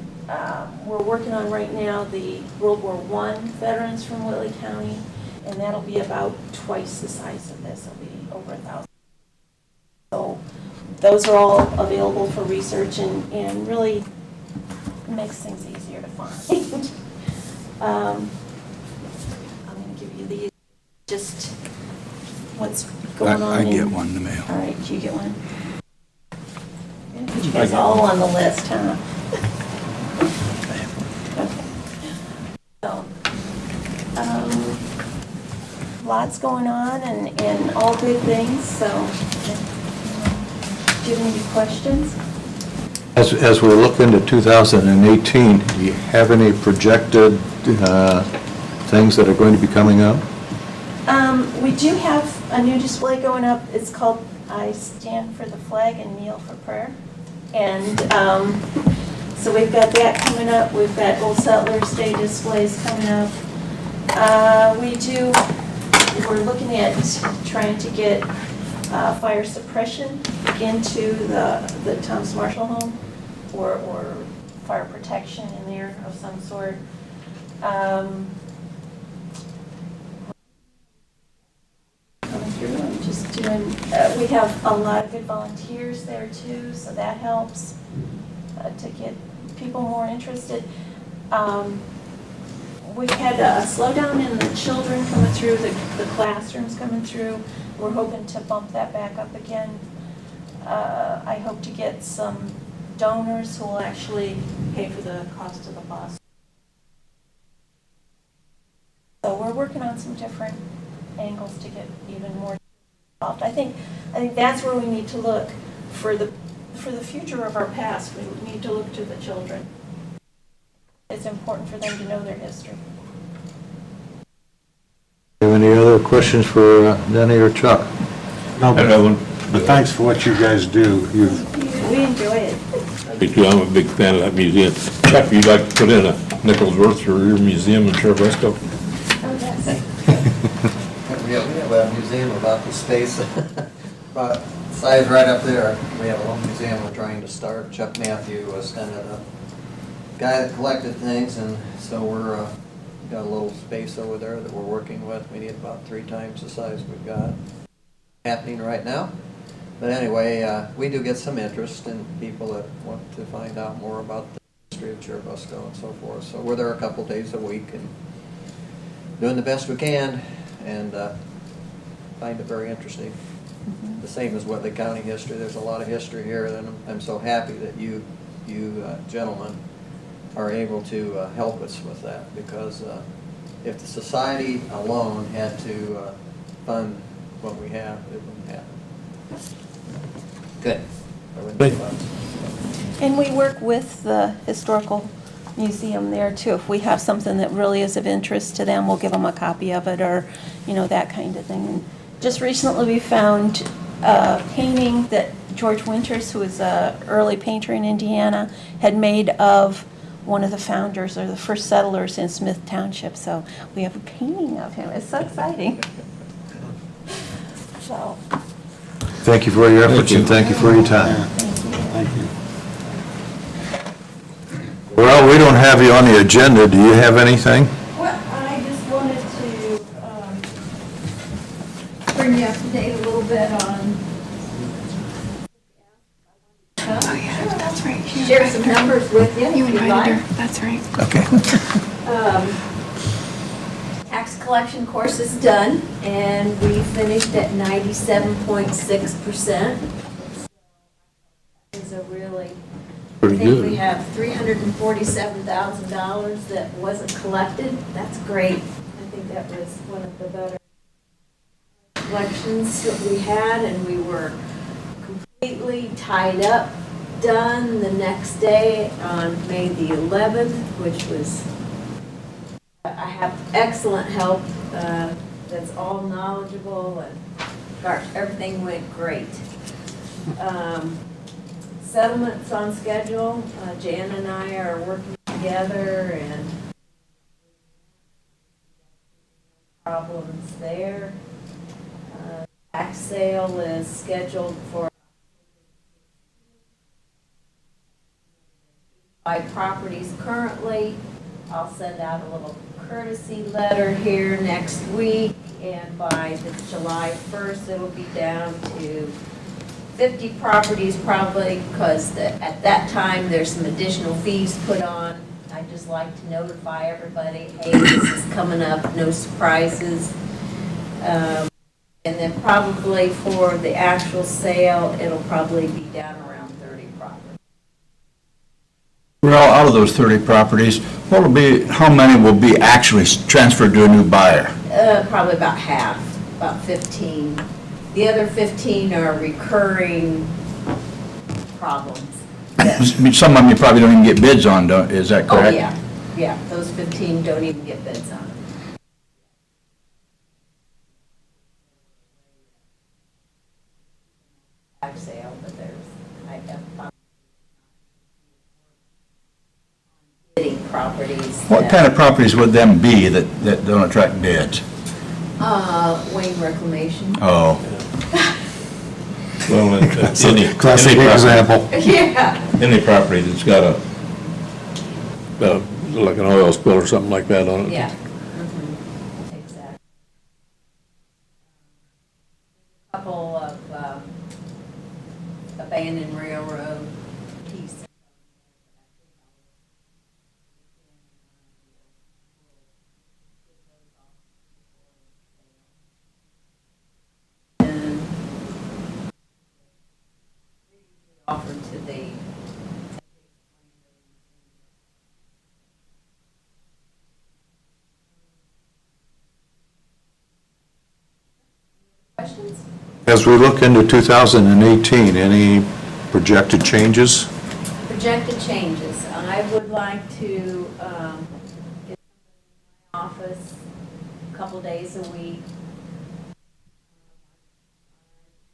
we're working on right now the World War I veterans from Whitley County, and that'll be about twice the size of this. It'll be over 1,000. So those are all available for research and really makes things easier to find. I'm going to give you these, just what's going on. I get one in the mail. All right, do you get one? Put you guys all on the list, huh? So, lots going on and all good things, so do you have any questions? As we look into 2018, do you have any projected things that are going to be coming up? We do have a new display going up. It's called I Stand for the Flag and Kneel for Prayer. And so we've got that coming up. We've got Old Settlers Day displays coming up. We're looking at trying to get fire suppression into the Thomas Marshall home, or fire protection in there of some sort. Coming through, I'm just doing, we have a lot of good volunteers there too, so that helps to get people more interested. We've had a slowdown in the children coming through, the classrooms coming through. We're hoping to bump that back up again. I hope to get some donors who will actually pay for the cost of the bus. So we're working on some different angles to get even more involved. I think that's where we need to look for the future of our past. We need to look to the children. It's important for them to know their history. Do you have any other questions for Denny or Chuck? No, but thanks for what you guys do. We enjoy it. Me too, I'm a big fan of that museum. Chuck, you'd like to put in a Nicholsworth for your museum in Cherubusco? Oh, yes. We have a museum about the space, about size right up there. We have a little museum we're trying to start. Chuck Matthew was kind of the guy that collected things, and so we're got a little space over there that we're working with. We need about 3 times the size we've got happening right now. But anyway, we do get some interest in people that want to find out more about the history of Cherubusco and so forth. So we're there a couple days a week and doing the best we can, and find it very interesting. Mm-hmm. The same as Whitley County history. There's a lot of history here, and I'm so happy that you gentlemen are able to help us with that, because if the society alone had to fund what we have, it wouldn't happen. Good. And we work with the historical museum there too. If we have something that really is of interest to them, we'll give them a copy of it, or, that kind of thing. And just recently we found a painting that George Winters, who was an early painter in Indiana, had made of one of the founders or the first settlers in Smith Township. So we have a painting of him. It's so exciting. So. Thank you for your efforts and thank you for your time. Thank you. Well, we don't have you on the agenda. Do you have anything? Well, I just wanted to bring you up to date a little bit on. Oh, yeah, that's right. Share some numbers with you. You if you'd invited like. her, that's right. Okay. Tax collection course is done, and we finished at 97.6%. It's a really, Pretty I think good. we have $347,000 that wasn't collected. That's great. I think that was one of the better collections that we had, and we were completely tied up, done the next day on May the 11th, which was, I have excellent help that's all knowledgeable, and gosh, everything went great. Settlement's on schedule. Jan and I are working together, and problems there. Tax sale is scheduled for 5 properties currently. I'll send out a little courtesy letter here next week, and by the July 1st, it'll be down to 50 properties probably, because at that time, there's some additional fees put on. I just like to notify everybody, hey, this is coming up, no surprises. And then probably for the actual sale, it'll probably be down around 30 properties. Well, out of those 30 properties, how many will be actually transferred to a new buyer? Probably about half, about 15. The other 15 are recurring problems. I mean, some of them you probably don't even get bids on, is that Oh, correct? yeah, those 15 don't even get bids on. Tax sale, but I have found bidding properties. What kind of properties would them be that don't attract bids? Wayne Reclamation. Oh. Well, any Classic property- example. Yeah. Any property that's got like an oil spill or something like that on it. Yeah. Mhm. Exactly. Couple of abandoned railroad pieces. And offered to the questions? As we look into 2018, any projected changes? Projected changes. I would like to get in my office a couple days a week.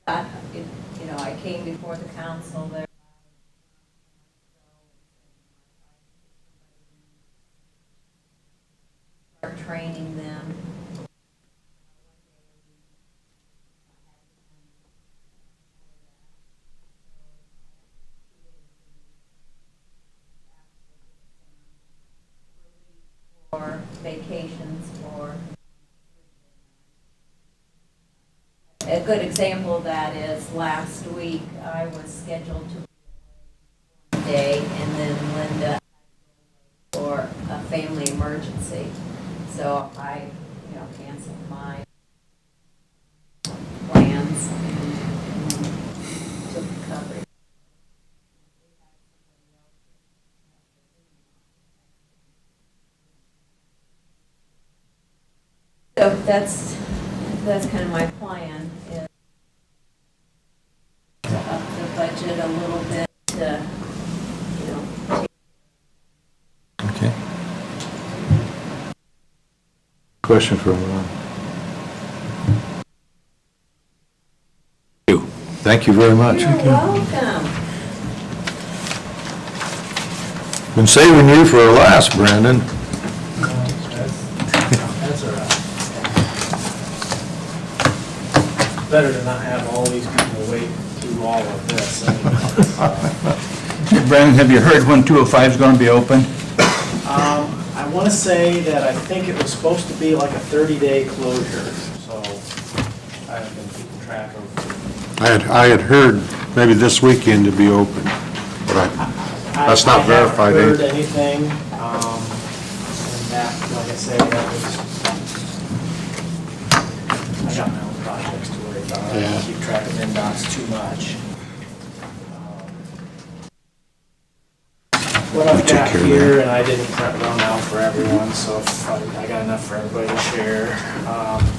I came before the council there. Start training them. For vacations for. A good example of that is last week I was scheduled to one day and then Linda for a family emergency. So I, canceled my plans and took coverage. So that's kind of my plan, is to up the budget a little bit to, Okay. Question from you. Thank you very much. You're welcome. Been saving you for last, Brandon. That's all right. Better to not have all these people wait through all of this anyway. Brandon, have you heard when 205 is going to be open? I want to say that I think it was supposed to be like a 30-day closure, so I haven't been keeping track of. I had heard maybe this weekend to be open, but that's not verified. I haven't heard anything, and that, like I say, that was, I got my own projects to worry about. I don't keep track of NDOT's too much. What I've got here, and I didn't print them out for everyone, so if I got enough for everybody to share.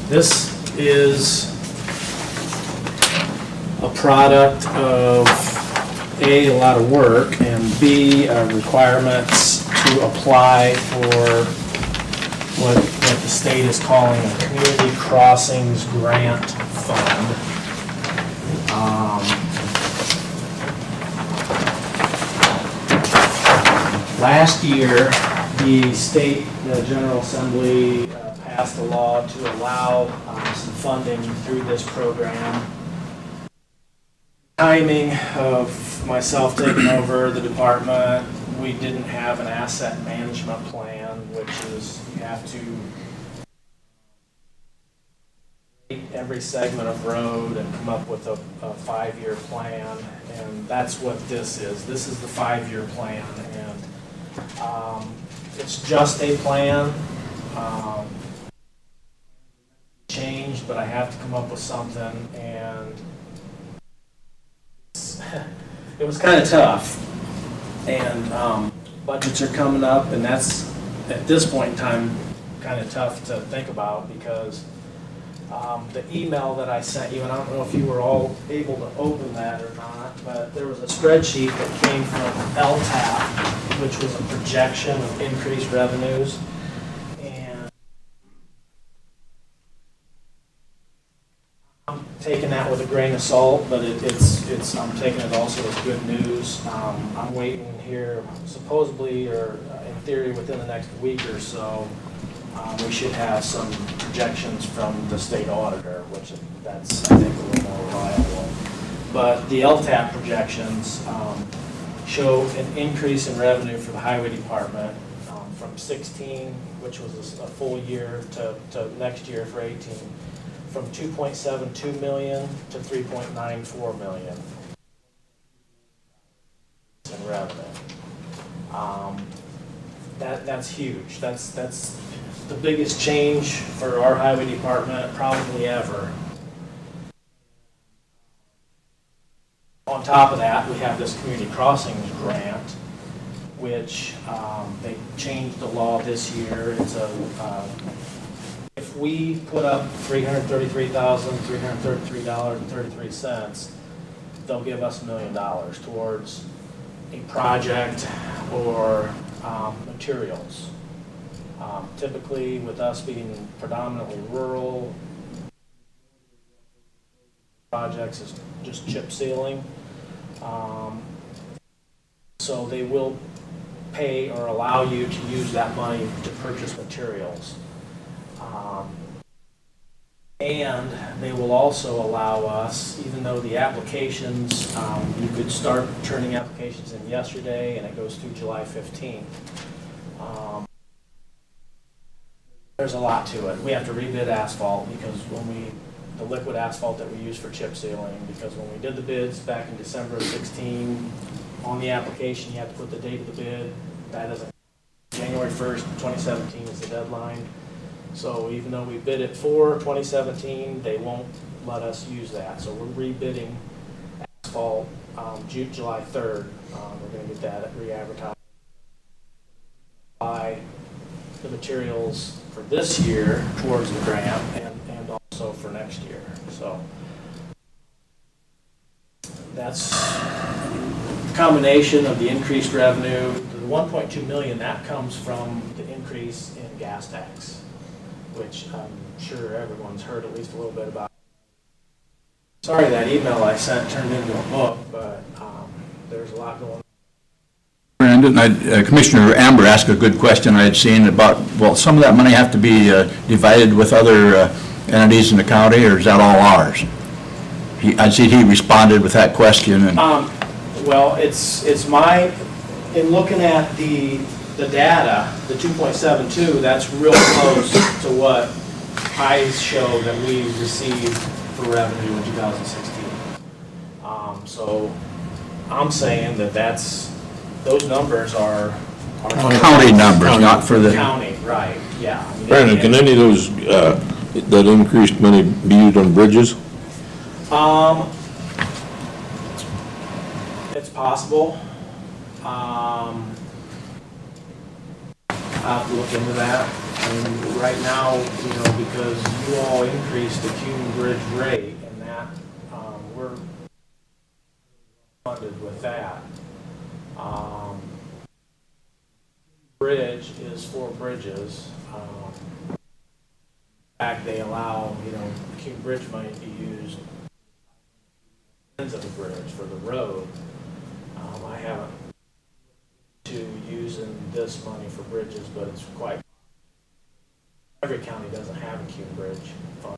This is a product of A, a lot of work, and B, requirements to apply for what the state is calling a Community Crossings Grant Fund. Last year, the General Assembly passed a law to allow some funding through this program. Timing of myself taking over the department, we didn't have an asset management plan, which is you have to rate every segment of road and come up with a 5-year plan, and that's what this is. This is the 5-year plan, and it's just a plan. Changed, but I have to come up with something, and it was kind of tough. And budgets are coming up, and that's, at this point in time, kind of tough to think about because the email that I sent you, and I don't know if you were all able to open that or not, but there was a spreadsheet that came from LTAP, which was a projection of increased revenues. And I'm taking that with a grain of salt, but I'm taking it also as good news. I'm waiting here supposedly, or in theory, within the next week or so, we should have some projections from the state auditor, which that's, I think, a little more reliable. But the LTAP projections show an increase in revenue for the highway department from 16, which was a full year, to next year for 18, from 2.72 million to 3.94 million in revenue. That's huge. That's the biggest change for our highway department probably ever. On top of that, we have this community crossings grant, which they changed the law this year. It's if we put up $333,333.33, they'll give us $1 million towards a project or materials. Typically, with us being predominantly rural, projects is just chip sealing. So they will pay or allow you to use that money to purchase materials. And they will also allow us, even though the applications, you could start turning applications in yesterday and it goes through July 15th. There's a lot to it. We have to rebid asphalt because the liquid asphalt that we use for chip sealing, because when we did the bids back in December of 16, on the application you have to put the date of the bid. That isn't January 1st, 2017 is the deadline. So even though we bid it for 2017, they won't let us use that. So we're rebidding asphalt July 3rd. We're going to get that re-advertised. Buy the materials for this year towards the grant and also for next year. So that's the combination of the increased revenue. The 1.2 million, that comes from the increase in gas tax, which I'm sure everyone's heard at least a little bit about. Sorry that email I sent turned into a book, but there's a lot going on. Brandon, Commissioner Amber asked a good question I had seen about, well, some of that money have to be divided with other entities in the county, or is that all ours? I see he responded with that question. And well, it's in looking at the data, the 2.72, that's real close to what I show that we received for revenue in 2016. So I'm saying those numbers are county numbers, not for the county, right? Yeah. I mean, Brandon, can any of those that increased money be used on bridges? It's possible. I'll have to look into that. I mean, right now, because you all increased the Cuban Bridge rate, and that we're funded with that. Bridge is for bridges. In fact, they allow Cuban Bridge money to be used ends of the bridge for the road. I haven't to using this money for bridges, but it's quite. Every county doesn't have a Cuban Bridge fund.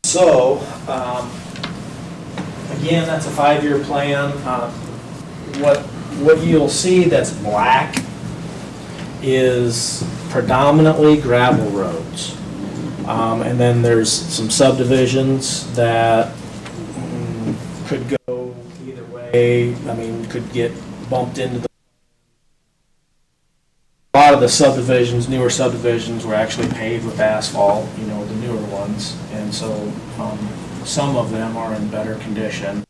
So, again, that's a 5-year plan. What you'll see that's black is predominantly gravel roads. And then there's some subdivisions that could go either way. I mean, could get bumped into the. A lot of the subdivisions, newer subdivisions, were actually paved with asphalt, the newer ones. And so some of them are in better condition.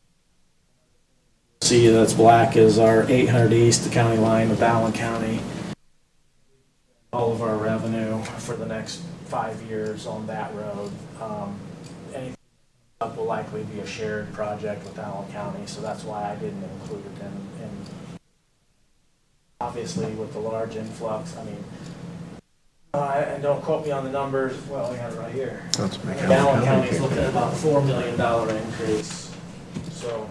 See, that's black is our 800 East, the county line with Allen County. all of our revenue for the next 5 years on that road. Anything up will likely be a shared project with Allen County, so that's why I didn't include it in obviously with the large influx. I mean, and don't quote me on the numbers, well, we have it right here. Allen County is looking at about $4 million increase, so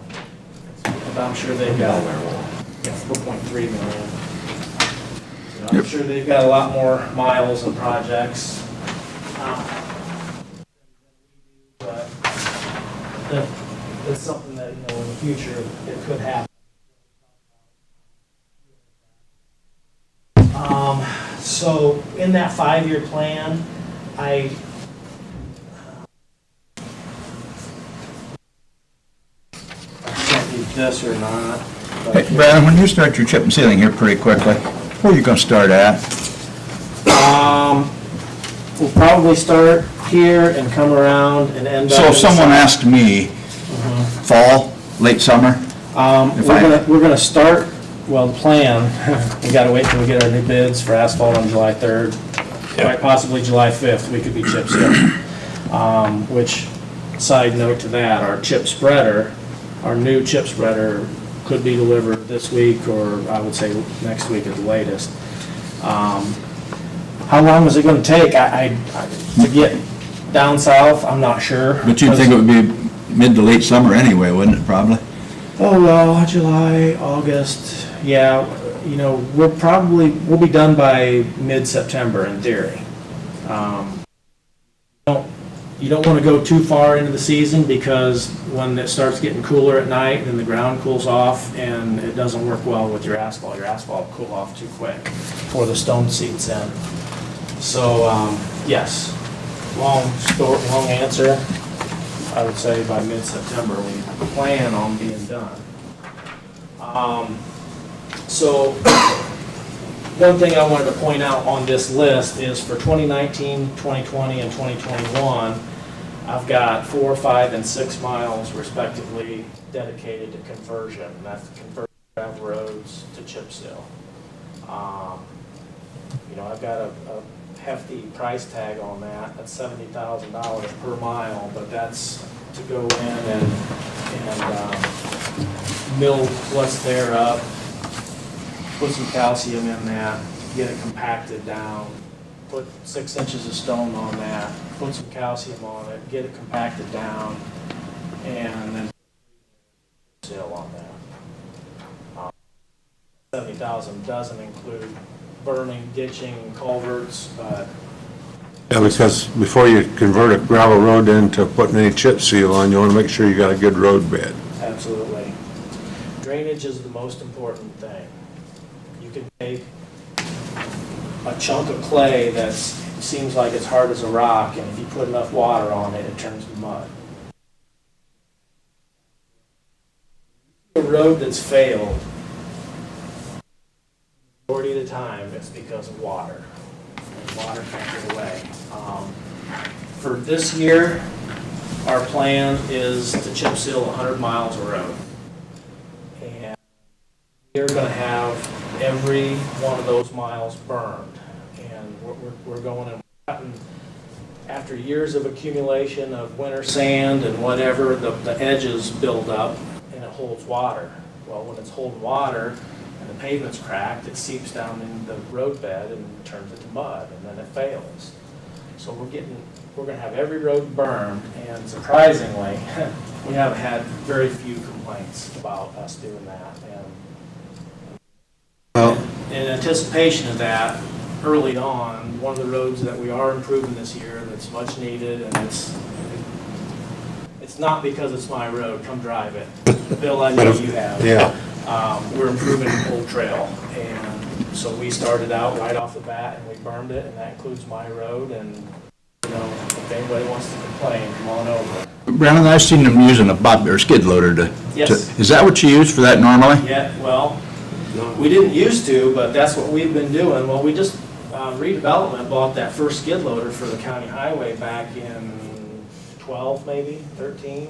I'm sure they've got 4.3 million. I'm sure they've got a lot more miles and projects. But it's something that, in the future, it could happen. So in that 5-year plan, I can't do this or not. Hey, Brandon, when you start your chip and sealing here pretty quickly, where are you going to start at? We'll probably start here and come around and end up. So if someone asked me, fall, late summer? We're gonna start, well, the plan, we gotta wait till we get our new bids for asphalt on July 3rd, quite possibly July 5th, we could be chip sealing. Which, side note to that, our chip spreader, our new chip spreader could be delivered this week, or I would say next week at the latest. How long is it gonna take? To get down south, I'm not sure. But you'd think it would be mid to late summer anyway, wouldn't it, probably? Oh, well, July, August, yeah, we'll be done by mid-September in theory. You don't want to go too far into the season, because when it starts getting cooler at night, then the ground cools off and it doesn't work well with your asphalt. Your asphalt will cool off too quick before the stone seats in. So, yes, long answer. I would say by mid-September we plan on being done. So one thing I wanted to point out on this list is for 2019, 2020, and 2021, I've got 4, 5, and 6 miles respectively dedicated to conversion. And that's conversion of roads to chip seal. I've got a hefty price tag on that. That's $70,000 per mile, but that's to go in and mill what's there up, put some calcium in that, get it compacted down, put 6 inches of stone on that, put some calcium on it, get it compacted down, and then seal on that. 70,000 doesn't include burning, ditching, culverts, but Yeah, because before you convert a gravel road into putting any chip seal on, you want to make sure you got a good road bed. absolutely. Drainage is the most important thing. You can take a chunk of clay that seems like it's hard as a rock, and if you put enough water on it, it turns to mud. A road that's failed, majority of the time, it's because of water. And water can't get away. For this year, our plan is to chip seal 100 miles of road. And we're going to have every one of those miles burned. And we're going and cutting, after years of accumulation of winter sand and whatever, the edges build up and it holds water. Well, when it's holding water and the pavement's cracked, it seeps down in the roadbed and turns into mud, and then it fails. So we're going to have every road burned, and surprisingly, we have had very few complaints about us doing that. And in anticipation of that, early on, one of the roads that we are improving this year that's much needed, and it's not because it's my road, come drive it. Bill, I know you have. Yeah. We're improving Old Trail, and so we started out right off the bat and we burned it, and that includes my road, and if anybody wants to complain, come on over. Brandon, I've seen them using a bobcat or skid loader to. Yes. Is that what you use for that normally? Yeah, well, we didn't used to, but that's what we've been doing. Well, we just, redevelopment bought that first skid loader for the county highway back in 12, maybe, 13.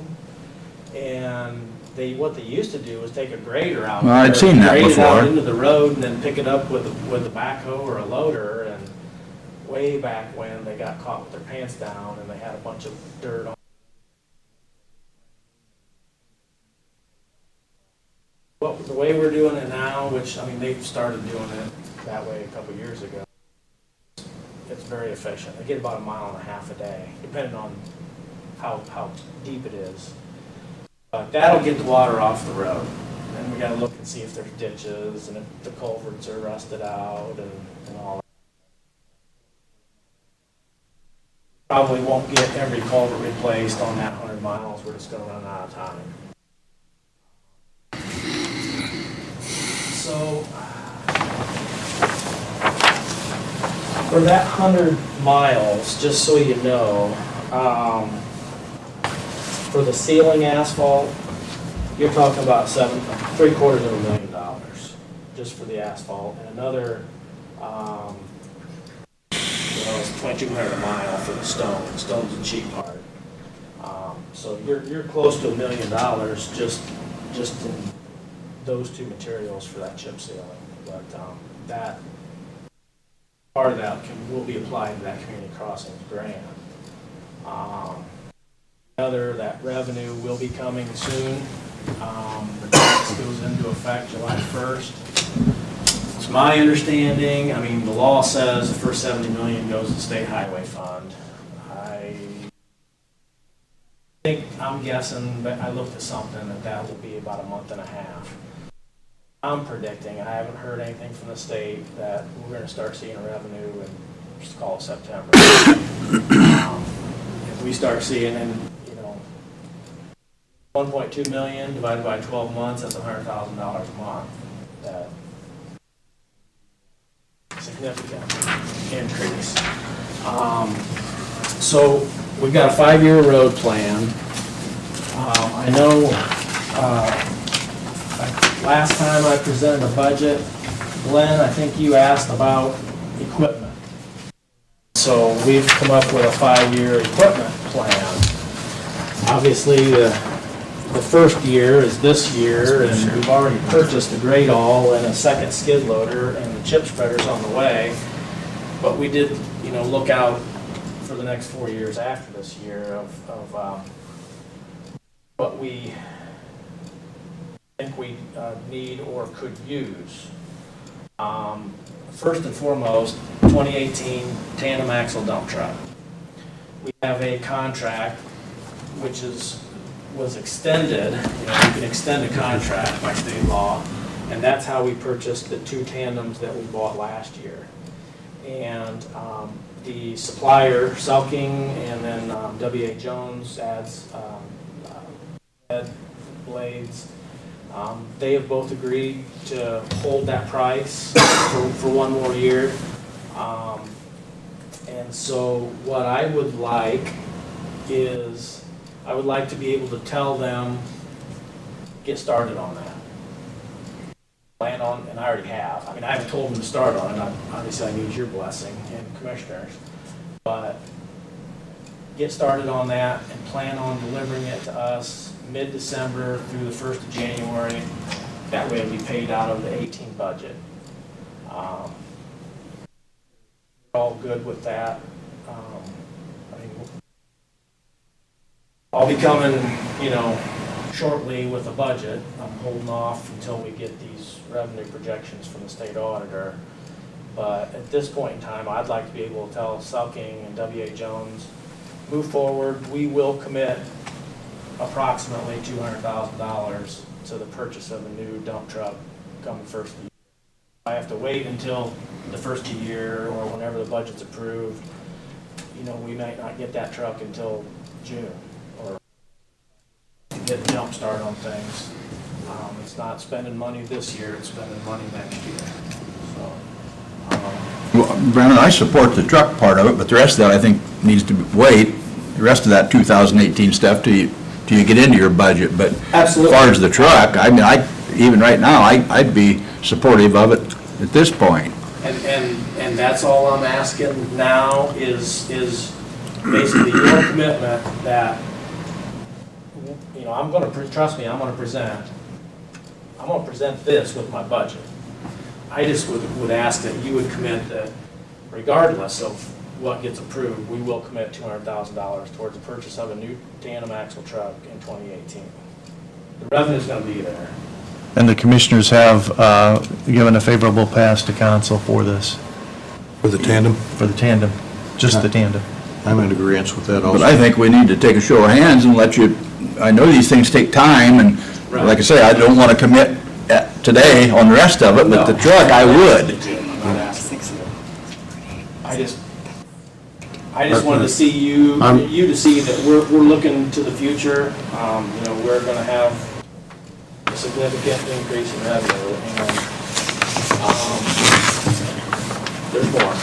And what they used to do was take a grader out. Well, I'd seen that grade it out before. into the road and then pick it up with a backhoe or a loader. And way back when they got caught with their pants down and they had a bunch of dirt on. Well, the way we're doing it now, which, I mean, they've started doing it that way a couple years ago, it's very efficient. They get about 1.5 miles a day, depending on how deep it is. But that'll get the water off the road. And we gotta look and see if there's ditches and if the culverts are rusted out and all that. Probably won't get every culvert replaced on that 100 miles. We're just gonna run out of time. So, for that 100 miles, just so you know, for the ceiling asphalt, you're talking about $750,000 just for the asphalt, and another, it's $2,200 a mile for the stone. Stone's the cheap part. So you're close to $1 million just in those two materials for that chip sealing. But that part of that will be applied to that community crossings grant. That revenue will be coming soon. The tax goes into effect July 1st. It's my understanding, I mean, the law says the first $70 million goes to the state highway fund. I'm guessing, but I looked at something that will be about 1.5 months. I'm predicting, I haven't heard anything from the state, that we're going to start seeing revenue in, just call it September. If we start seeing, and 1.2 million divided by 12 months, that's $100,000 a month. That significant increase. So we've got a 5-year road plan. I know last time I presented a budget, Glenn, I think you asked about equipment. So we've come up with a 5-year equipment plan. Obviously, the first year is this year, and we've already purchased a grade all and a second skid loader, and the chip spreader's on the way. But we did, look out for the next 4 years after this year of what we think we need or could use. First and foremost, 2018 tandem axle dump truck. We have a contract which was extended. You can extend a contract by state law, and that's how we purchased the 2 tandems that we bought last year. And the supplier, Selking, and then W.A. Jones adds blades. They have both agreed to hold that price for 1 more year. And so what I would like is, I would like to be able to tell them, get started on that. Plan on, and I already have. I mean, I haven't told them to start on it. Obviously, I need your blessing and commissioners. But get started on that and plan on delivering it to us mid-December through the 1st of January. That way it'll be paid out of the 18 budget. We're all good with that. I'll be coming, shortly with a budget. I'm holding off until we get these revenue projections from the state auditor. But at this point in time, I'd like to be able to tell Selking and W.A. Jones, move forward. We will commit approximately $200,000 to the purchase of a new dump truck coming first of the year. I have to wait until the first of the year or whenever the budget's approved. We might not get that truck until June, or get a jump start on things. It's not spending money this year, it's spending money next year. So, Well, Brandon, I support the truck part of it, but the rest of that, I think, needs to wait. The rest of that 2018 stuff till you get into your budget. But absolutely. As far as the truck, I mean, even right now, I'd be supportive of it at this point. And that's all I'm asking now is basically your commitment that, I'm going to, trust me, I'm going to present this with my budget. I just would ask that you would commit that regardless of what gets approved, we will commit $200,000 towards the purchase of a new tandem axle truck in 2018. The revenue's going to be there. And the commissioners have given a favorable pass to council for this. For the tandem? For the tandem, just the tandem. I'm in agreement with that also. But I think we need to take a show of hands and let you, I know these things take time, and like I say, I don't want to commit today on the rest of it, but the truck, I would. I just wanted to see you to see that we're looking to the future. You know, we're going to have a significant increase in revenue, and there's more.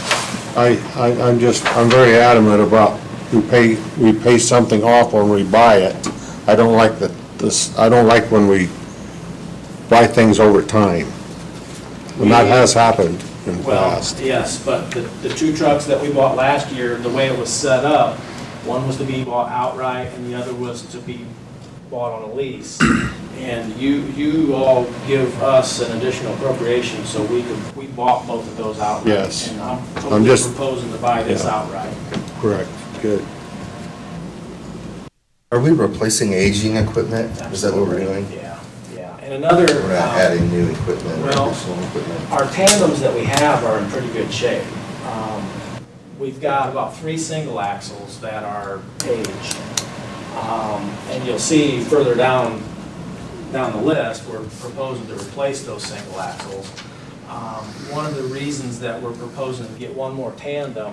I'm very adamant about we pay something off when we buy it. I don't like I don't like when we buy things over time. And that has happened in the past. Well, yes, but the two trucks that we bought last year, the way it was set up, one was to be bought outright and the other was to be bought on a lease. And you all give us an additional appropriation, so we bought both of those outright. Yes. And I'm totally proposing to buy this outright. Correct, good. Are we replacing aging equipment? Is that what we're doing? Yeah. And another. We're not adding new equipment or Well, additional equipment? our tandems that we have are in pretty good shape. We've got about 3 single axles that are aged. And you'll see further down the list, we're proposing to replace those single axles. One of the reasons that we're proposing to get one more tandem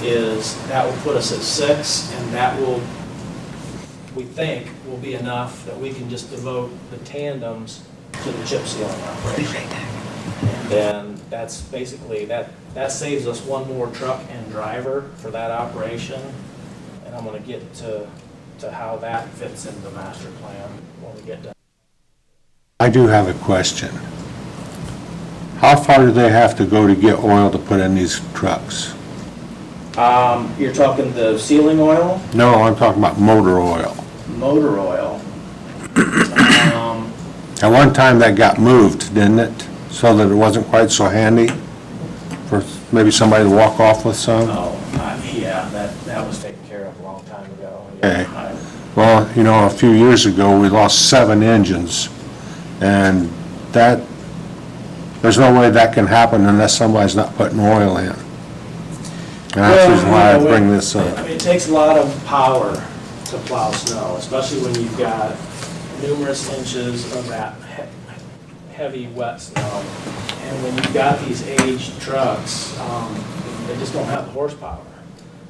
is that will put us at 6, and that will, we think, will be enough that we can just devote the tandems to the chip sealing operation. And then that's basically, that saves us one more truck and driver for that operation. And I'm going to get to how that fits into the master plan when we get done. I do have a question. How far do they have to go to get oil to put in these trucks? You're talking the sealing oil? No, I'm talking about motor oil. Motor oil. At one time that got moved, didn't it? So that it wasn't quite so handy for maybe somebody to walk off with some? Yeah, that was taken care of a long time ago. Okay. Well, you know, a few years ago, we lost 7 engines, and there's no way that can happen unless somebody's not putting oil in. And that's the reason why I bring this up. I mean, it takes a lot of power to plow snow, especially when you've got numerous inches of that heavy, wet snow. And when you've got these aged trucks, they just don't have the horsepower.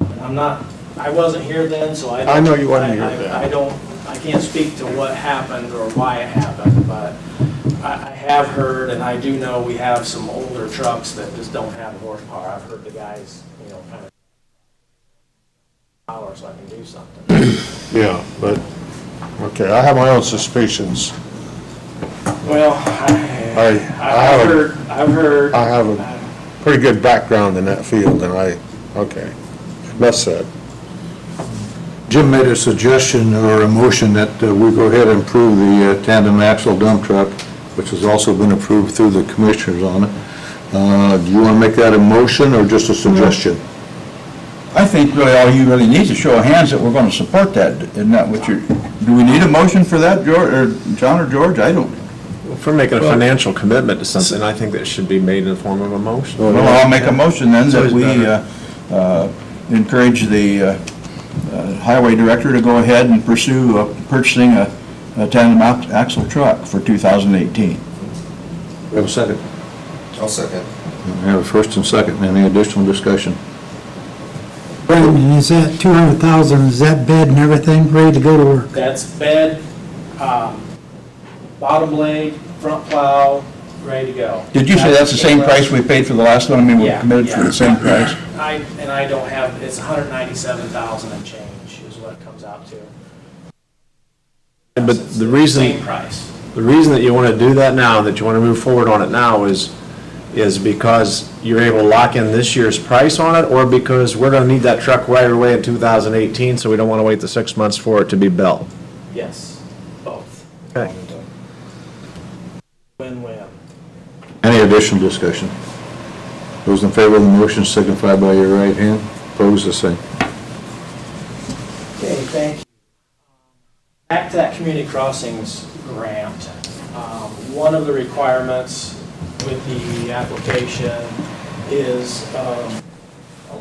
And I wasn't here then, so I don't. I know you weren't here then. I can't speak to what happened or why it happened, but I have heard, and I do know we have some older trucks that just don't have the horsepower. I've heard the guys, you know, kind of power so I can do something. Yeah, but, okay, I have my own suspicions. Well, I've heard. I have a pretty good background in that field, and okay, enough said. Jim made a suggestion or a motion that we go ahead and approve the tandem axle dump truck, which has also been approved through the commissioners on it. Do you want to make that a motion or just a suggestion? I think really all you really need is a show of hands that we're going to support that. Isn't that what do we need a motion for that, George, or John or George? I don't. If we're making a financial commitment to something, I think that should be made in the form of a motion. Well, I'll make a motion then that we encourage the highway director to go ahead and pursue purchasing a tandem axle truck for 2018. We have a second. I'll second. We have a first and second. Any additional discussion? Brandon, is that 200,000, is that bed and everything ready to go to work? That's bed, bottom blade, front plow, ready to go. Did you say that's the same price we paid for the last one? I mean, we're committed for the same price? I don't have, it's 197,000 and change is what it comes out to. But the reason. Same price. The reason that you want to do that now, that you want to move forward on it now is because you're able to lock in this year's price on it, or because we're going to need that truck right away in 2018, so we don't want to wait the 6 months for it to be built? Yes, both. Okay. Win-win. Any additional discussion? Those in favor of the motion signify by your right hand. Opposed, the same. Okay, thank you. Back to that community crossings grant. One of the requirements with the application is a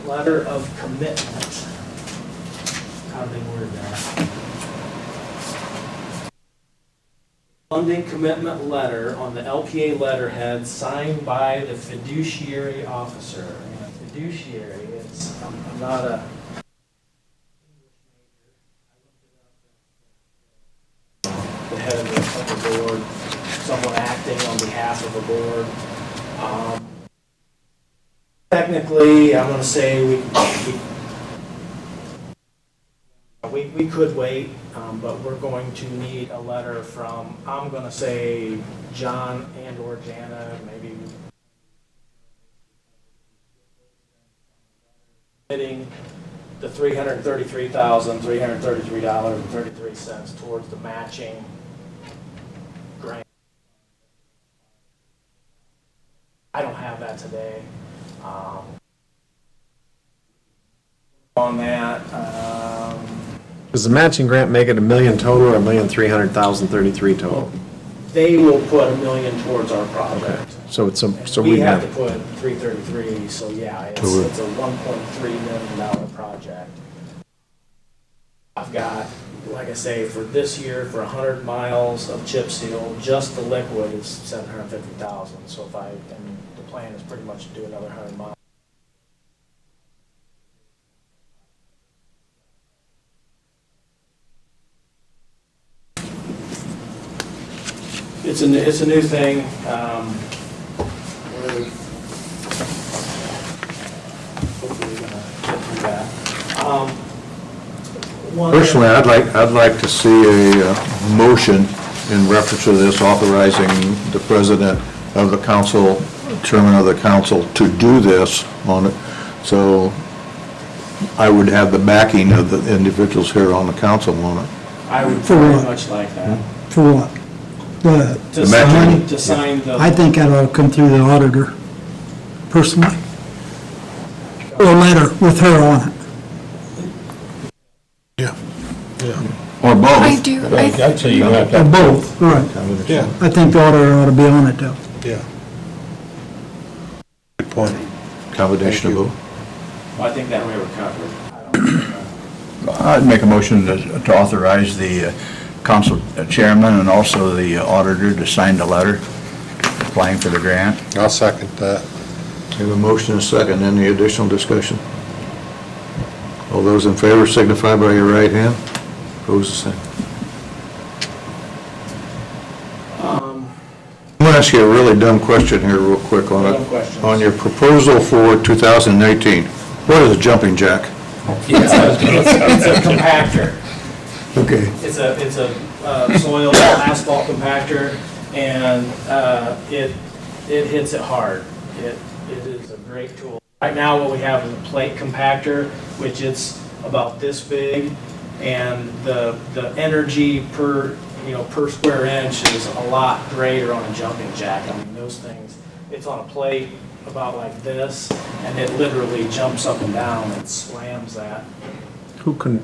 letter of commitment. How do they word that? Funding commitment letter on the LPA letterhead signed by the fiduciary officer. And a fiduciary is, I'm not a the head of the board, someone acting on behalf of the board. Technically, I'm going to say we could wait, but we're going to need a letter from, I'm going to say, John and or Jana, maybe committing the $333,333.33 towards the matching grant. I don't have that today. On that, Does the matching grant make it $1 million total or $1,300,033 total? they will put $1 million towards our project. So it's so We we have have, to put 333, so yeah, it's So we're- a $1.3 million project. I've got, like I say, for this year, for 100 miles of chip seal, just the liquid is $750,000. So if and the plan is pretty much to do another 100 miles. It's a new thing. We're hopefully gonna get through that. Personally, I'd like to see a motion in reference to this authorizing the president of the council, chairman of the council, to do this on it. So I would have the backing of the individuals here on the council on it. I would For very what? much like that. For what? The To money? sign the. I think that ought to come through the auditor, personally. Or a letter with her on it. Or both. I do, I'd say you have to. Or both, right. Yeah. I think the auditor ought to be on it, though. Yeah. Good point. Combination of both. I think that way we're covered. I'd make a motion to authorize the council chairman and also the auditor to sign the letter applying for the grant. I'll second that. We have a motion and a second. Any additional discussion? All those in favor signify by your right hand. Opposed, the same. I'm going to ask you a really dumb question here real quick on Dumb it. questions. On your proposal for 2018, what is a jumping jack? It's a compactor. Okay. It's a soil asphalt compactor, and it hits it hard. It is a great tool. Right now, what we have is a plate compactor, which it's about this big, and the energy per square inch is a lot greater on a jumping jack. I mean, those things, it's on a plate about like this, and it literally jumps up and down and slams that.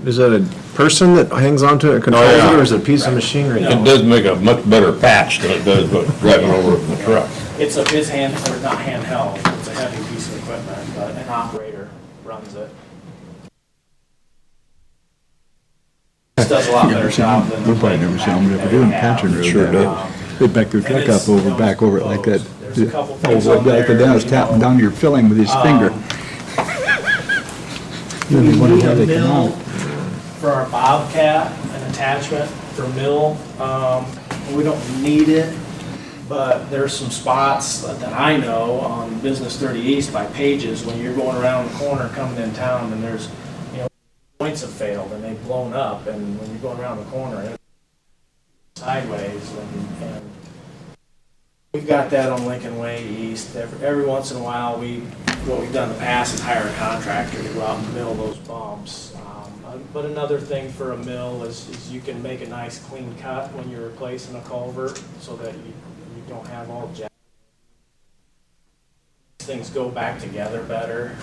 is that a person that hangs onto it and controls Oh, yeah. it, or is it a piece of machinery? It does make a much better patch than it does driving over in the truck. It's not handheld, it's a heavy piece of equipment, but an operator runs it. This does a lot better job than the We've probably plate never seen them compactor ever doing that we have. patching road. Sure that way. does. They back their And truck it's, up back over it like that. There's a couple Oh, things boy, on like the there, guy was tapping down your filling with his finger. We Really wonder need how a they come mill out. for our Bobcat, an attachment for mill. We don't need it, but there's some spots that I know on Business 30 East by Pages, when you're going around the corner coming in town, and there's, joints have failed and they've blown up, and when you're going around the corner, it's sideways, and we've got that on Lincoln Way East. Every once in a while, what we've done in the past is hire a contractor to go out and mill those bumps. But another thing for a mill is you can make a nice clean cut when you're replacing a culvert, so that you don't have all jagged things go back together better.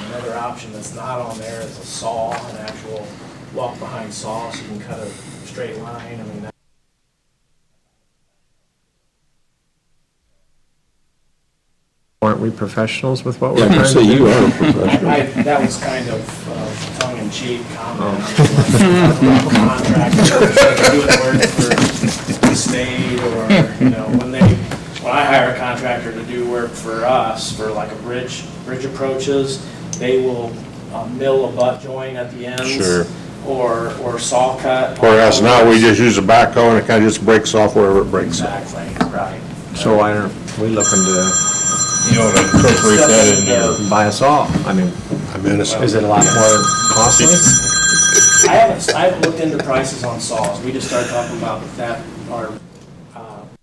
Another option that's not on there is a saw, an actual walk-behind saw, so you can cut a straight line. I mean, Aren't we professionals with what Yeah, we're I can trying say to you do? are a professional. that was kind of tongue-in-cheek comment. Contractors doing work for the state, or, you know, when I hire a contractor to do work for us, for like a bridge approaches, they will mill a butt joint at the ends. Sure. Or saw cut. Whereas now we just use a backhoe and it kind of just breaks off wherever it breaks. Exactly, right. So why aren't we looking to You ought to incorporate that in there. buy a saw? I mean, is it a lot more costly? I haven't looked into prices on saws. We just started talking about that, our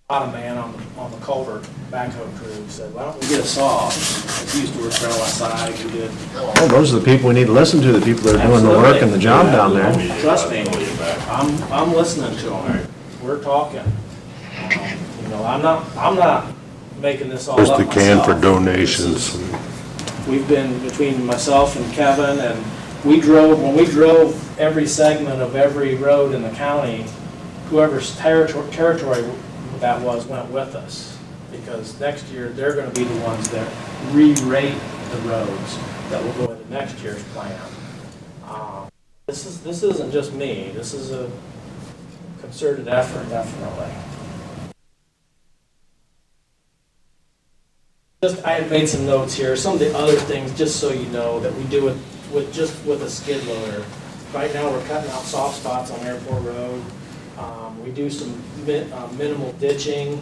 bottom man on the culvert backhoe crew said, why don't we get a saw? He used to work for LSI, we did. Oh, those are the people we need to listen to, the people that are doing the work and the job down there. Trust me, I'm listening to them. We're talking. You know, I'm not making this all up Just myself. the can for donations. We've been, between myself and Kevin, and when we drove every segment of every road in the county, whoever's territory that was went with us. Because next year, they're gonna be the ones that re-rate the roads that will go into next year's plan. This isn't just me, this is a concerted effort, definitely. I had made some notes here, some of the other things, just so you know, that we do it with a skid loader. Right now, we're cutting out soft spots on Airport Road. We do some minimal ditching.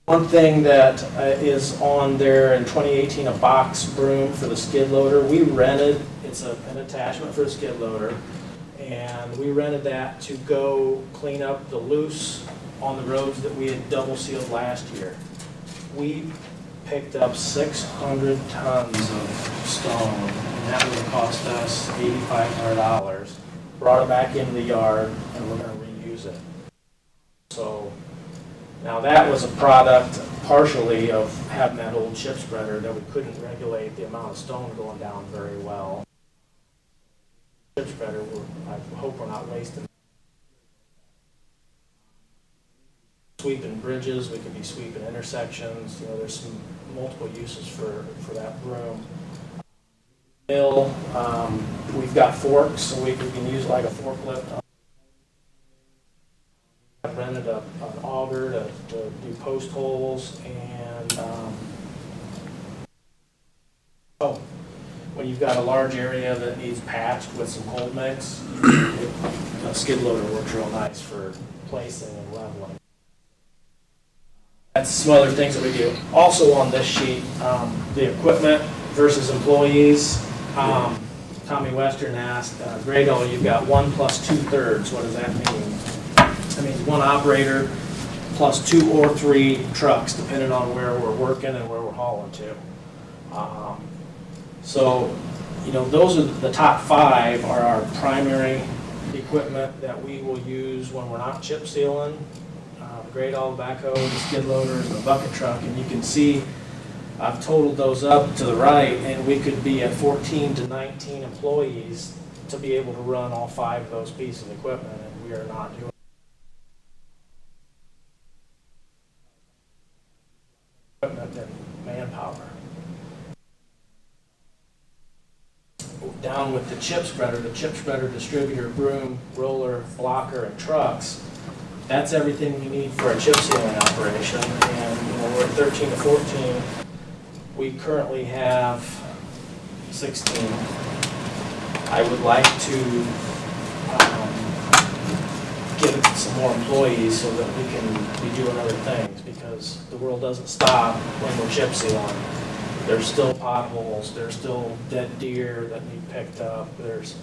One thing that is on there in 2018, a box broom for the skid loader. We rented, it's an attachment for a skid loader, and we rented that to go clean up the loose on the roads that we had double sealed last year. We picked up 600 tons of stone, and that would have cost us $8,500. Brought it back into the yard, and we're going to reuse it. So now that was a product partially of having that old chip spreader that we couldn't regulate the amount of stone going down very well. Chip spreader, I hope we're not wasting. Sweeping bridges, we could be sweeping intersections, you know, there's some multiple uses for that broom. Mill, we've got forks, so we can use like a forklift. I've rented an auger to do post holes, and when you've got a large area that needs patched with some cold mix, a skid loader works real nice for placing and leveling. That's some other things that we do. Also on this sheet, the equipment versus employees. Tommy Western asked, Grado, you've got 1 plus 2/3. What does that mean? That means one operator plus 2 or 3 trucks, depending on where we're working and where we're hauling to. So, you know, those are the top 5 are our primary equipment that we will use when we're not chip sealing. The Gradall, the backhoe, the skid loader, and the bucket truck. And you can see I've totaled those up to the right, and we could be at 14 to 19 employees to be able to run all 5 of those pieces of equipment, and we are not doing equipment and manpower. Down with the chip spreader distributor, broom, roller, blocker, and trucks. That's everything you need for a chip sealing operation, and you know, we're at 13 to 14. We currently have 16. I would like to get some more employees so that we can be doing other things, because the world doesn't stop when we're chip sealing. There's still potholes, there's still dead deer that need picked up, there's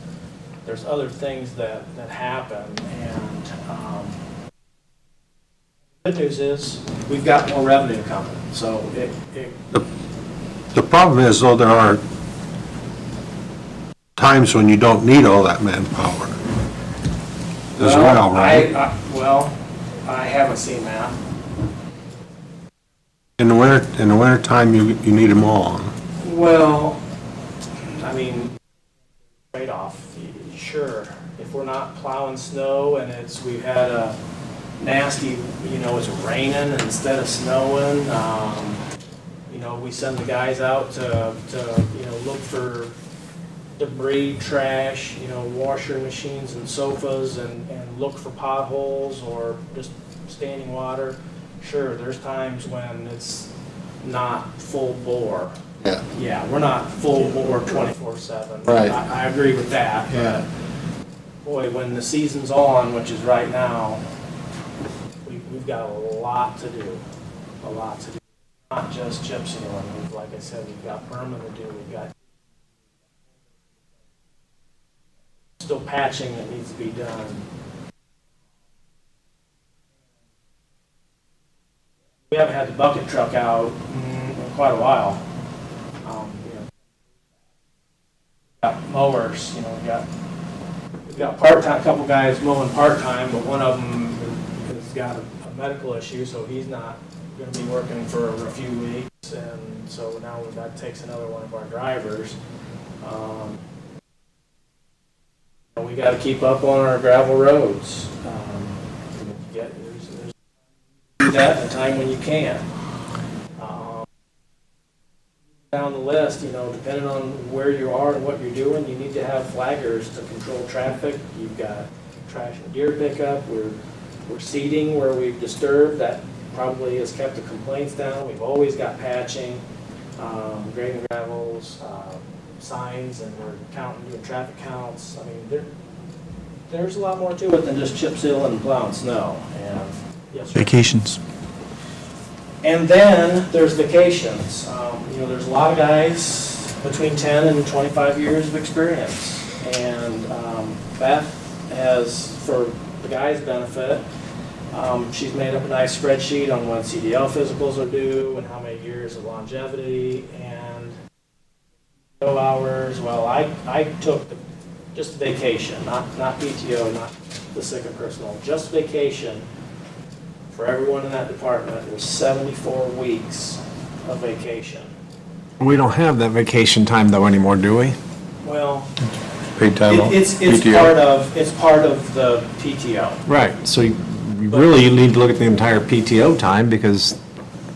other things that happen, and good news is we've got more revenue coming, so The problem is, though, there are times when you don't need all that manpower as well, right? I haven't seen that. In the wintertime, you need them all. Well, I mean, trade-off, sure. If we're not plowing snow and we've had a nasty, it's raining instead of snowing, we send the guys out to look for debris, trash, washer machines and sofas and look for potholes or just standing water. Sure, there's times when it's not full bore. Yeah. Yeah, we're not full bore 24/7. Right. I agree with that. Yeah. But boy, when the season's on, which is right now, we've got a lot to do. A lot to do. Not just chip sealing. Like I said, we've got Berman to do. We've got still patching that needs to be done. We haven't had the bucket truck out in quite a while. Got mowers, we've got part-time, a couple guys mowing part-time, but one of them has got a medical issue, so he's not going to be working for a few weeks, and so now that takes another one of our drivers. We got to keep up on our gravel roads. There's do that in a time when you can. Down the list, depending on where you are and what you're doing, you need to have flaggers to control traffic. You've got trash and deer pickup. We're seeding where we've disturbed. That probably has kept the complaints down. We've always got patching, grading gravels, signs, and we're doing traffic counts. I mean, there's a lot more to it than just chip sealing and plowing snow. And yes, sir. Vacations. And then there's vacations. There's a lot of guys between 10 and 25 years of experience. And Beth has, for the guys' benefit, she's made up a nice spreadsheet on when CDL physicals are due and how many years of longevity and hours. Well, I took just vacation, not PTO, not the sick and personal, just vacation. For everyone in that department, there's 74 weeks of vacation. We don't have that vacation time though anymore, do we? Well, Paid time off, it's PTO. part of the PTO. Right, so you really need to look at the entire PTO time because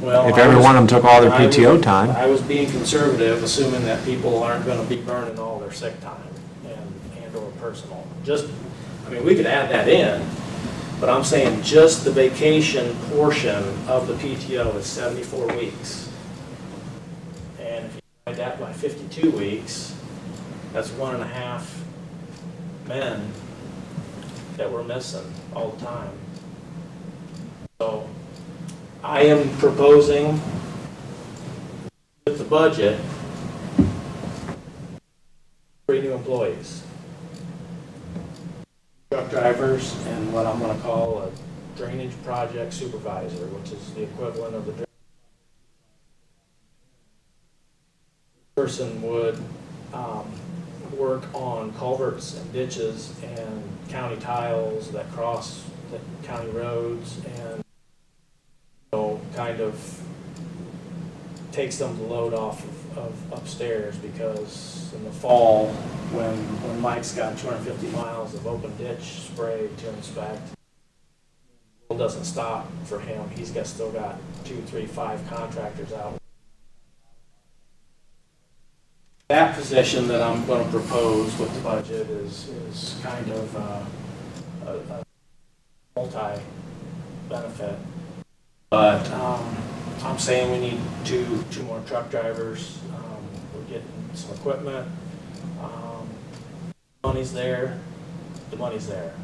Well, if every one of them took all their I was- PTO time. I was being conservative, assuming that people aren't going to be burning all their sick time and or personal. We could add that in, but I'm saying just the vacation portion of the PTO is 74 weeks. And if you divide that by 52 weeks, that's 1.5 men that we're missing all the time. So I am proposing with the budget 3 new employees. Truck drivers and what I'm going to call a drainage project supervisor, which is the equivalent of the drainage. Person would work on culverts and ditches and county tiles that cross the county roads and kind of take some of the load off of upstairs, because in the fall, when Mike's got 250 miles of open ditch sprayed to inspect, it doesn't stop for him. He's still got 2, 3, 5 contractors out. That position that I'm going to propose with the budget is kind of a multi-benefit. But I'm saying we need two more truck drivers. We're getting some equipment. Money's there. The money's there.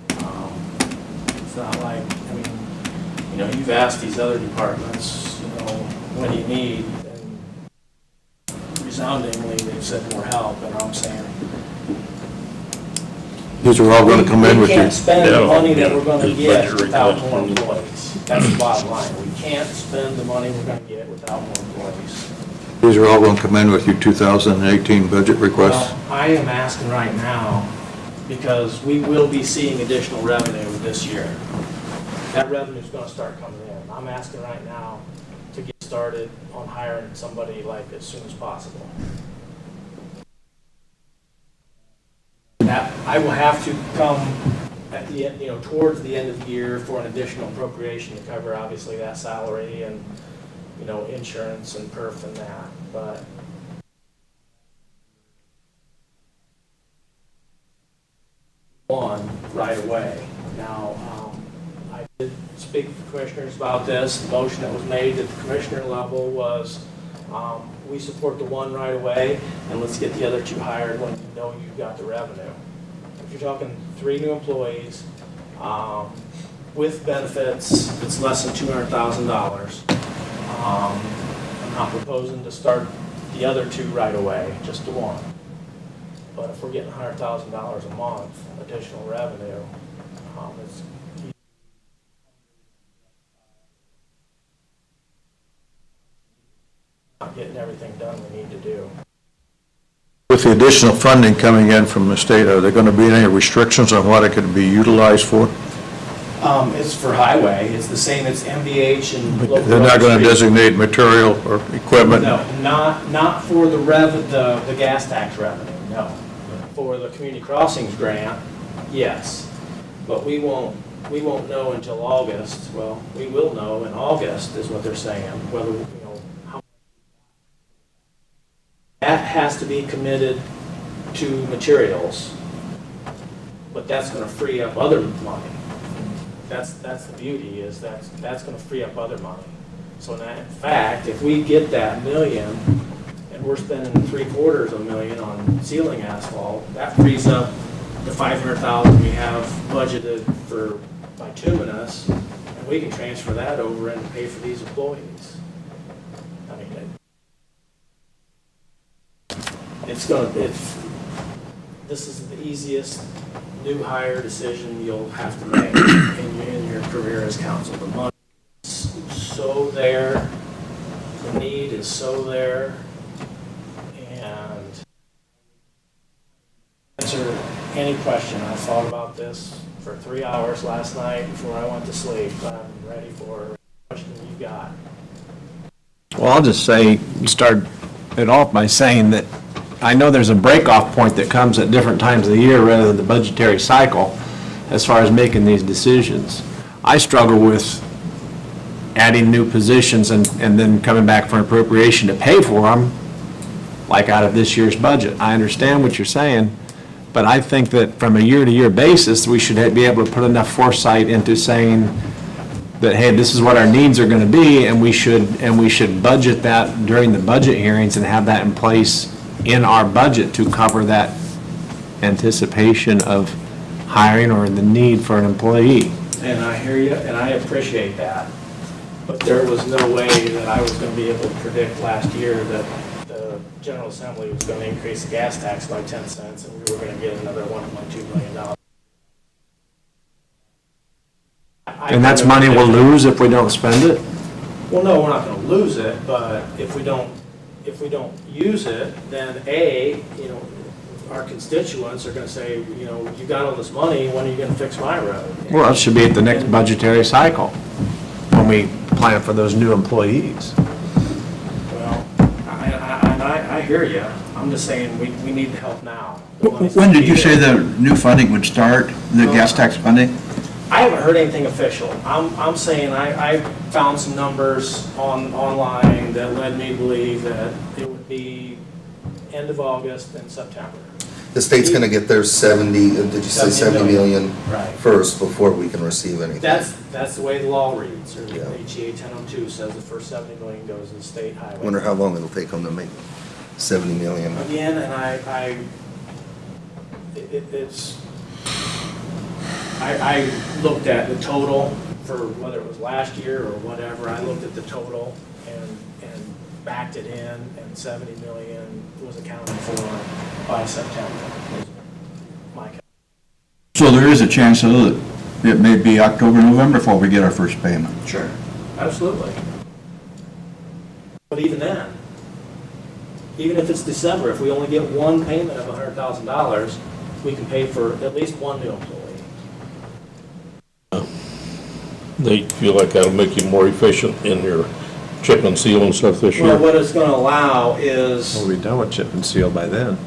It's not like, you've asked these other departments, what do you need? And resoundingly, they've said more help, and I'm saying, These are all going to come in with we your... can't spend the money that we're going to get without more employees. That's the bottom line. We can't spend the money we're going to get without more employees. These are all going to come in with your 2018 budget requests? Well, I am asking right now, because we will be seeing additional revenue this year. That revenue is going to start coming in. I'm asking right now started on hiring somebody like as soon as possible. That, I will have to come at the end, towards the end of the year for an additional appropriation to cover obviously that salary and, insurance and perf and that, but on right away. Now, I did speak to the commissioners about this. The motion that was made at the commissioner level was, we support the one right away, and let's get the other two hired when you know you've got the revenue. If you're talking 3 new employees, with benefits, it's less than $200,000. I'm not proposing to start the other 2 right away, just the one. But if we're getting $100,000 a month additional revenue, it's not getting everything done we need to do. With the additional funding coming in from the state, are there going to be any restrictions on what it could be utilized for? It's for highway, it's the same, it's MVH and local. They're not going to designate material or equipment? No, not for the gas tax revenue, no. For the community crossings grant, yes. But we won't know until August. Well, we will know in August is what they're saying, whether, how. That has to be committed to materials, but that's going to free up other money. That's the beauty, is that's going to free up other money. So now, in fact, if we get that $1 million and we're spending $750,000 on sealing asphalt, that frees up the $500,000 we have budgeted for bituminous, and we can transfer that over and pay for these employees. I mean, this is the easiest new hire decision you'll have to make in your career as council. The money is so there, the need is so there, and answer any question. I thought about this for 3 hours last night before I went to sleep. I'm ready for any question you got. Well, I'll just say, you start it off by saying that I know there's a break-off point that comes at different times of the year rather than the budgetary cycle as far as making these decisions. I struggle with adding new positions and then coming back for an appropriation to pay for them, like out of this year's budget. I understand what you're saying, but I think that from a year-to-year basis, we should be able to put enough foresight into saying that, hey, this is what our needs are going to be, and we should budget that during the budget hearings and have that in place in our budget to cover that anticipation of hiring or the need for an employee. And I hear you, and I appreciate that. But there was no way that I was going to be able to predict last year that the General Assembly was going to increase the gas tax by 10 cents and we were going to get another $1.2 million. And that's money we'll lose if we don't spend it? Well, no, we're not going to lose it, but if we don't use it, then our constituents are going to say, you got all this money, when are you going to fix my road? Well, it should be at the next budgetary cycle when we plan for those new employees. Well, I hear you. I'm just saying we need the help now. When did you say the new funding would start, the gas tax funding? I haven't heard anything official. I'm saying I found some numbers online that led me to believe that it would be end of August and September. The state's gonna get their 70, did you say 70 million Right. first before we can receive anything? That's the way the law reads, or Yeah. HEA 1002 says the first 70 million goes to the state highway. Wonder how long it'll take them to make 70 million. Again, and I looked at the total for whether it was last year or whatever. I looked at the total and backed it in, and 70 million was accounted for by September. My count. So there is a chance that it may be October, November before we get our first payment. Sure, absolutely. But even then, even if it's December, if we only get one payment of $100,000, we can pay for at least one new employee. They feel like that'll make you more efficient in your chip and seal and stuff this Well, year? what it's gonna allow is, We'll be done with chip and seal by then.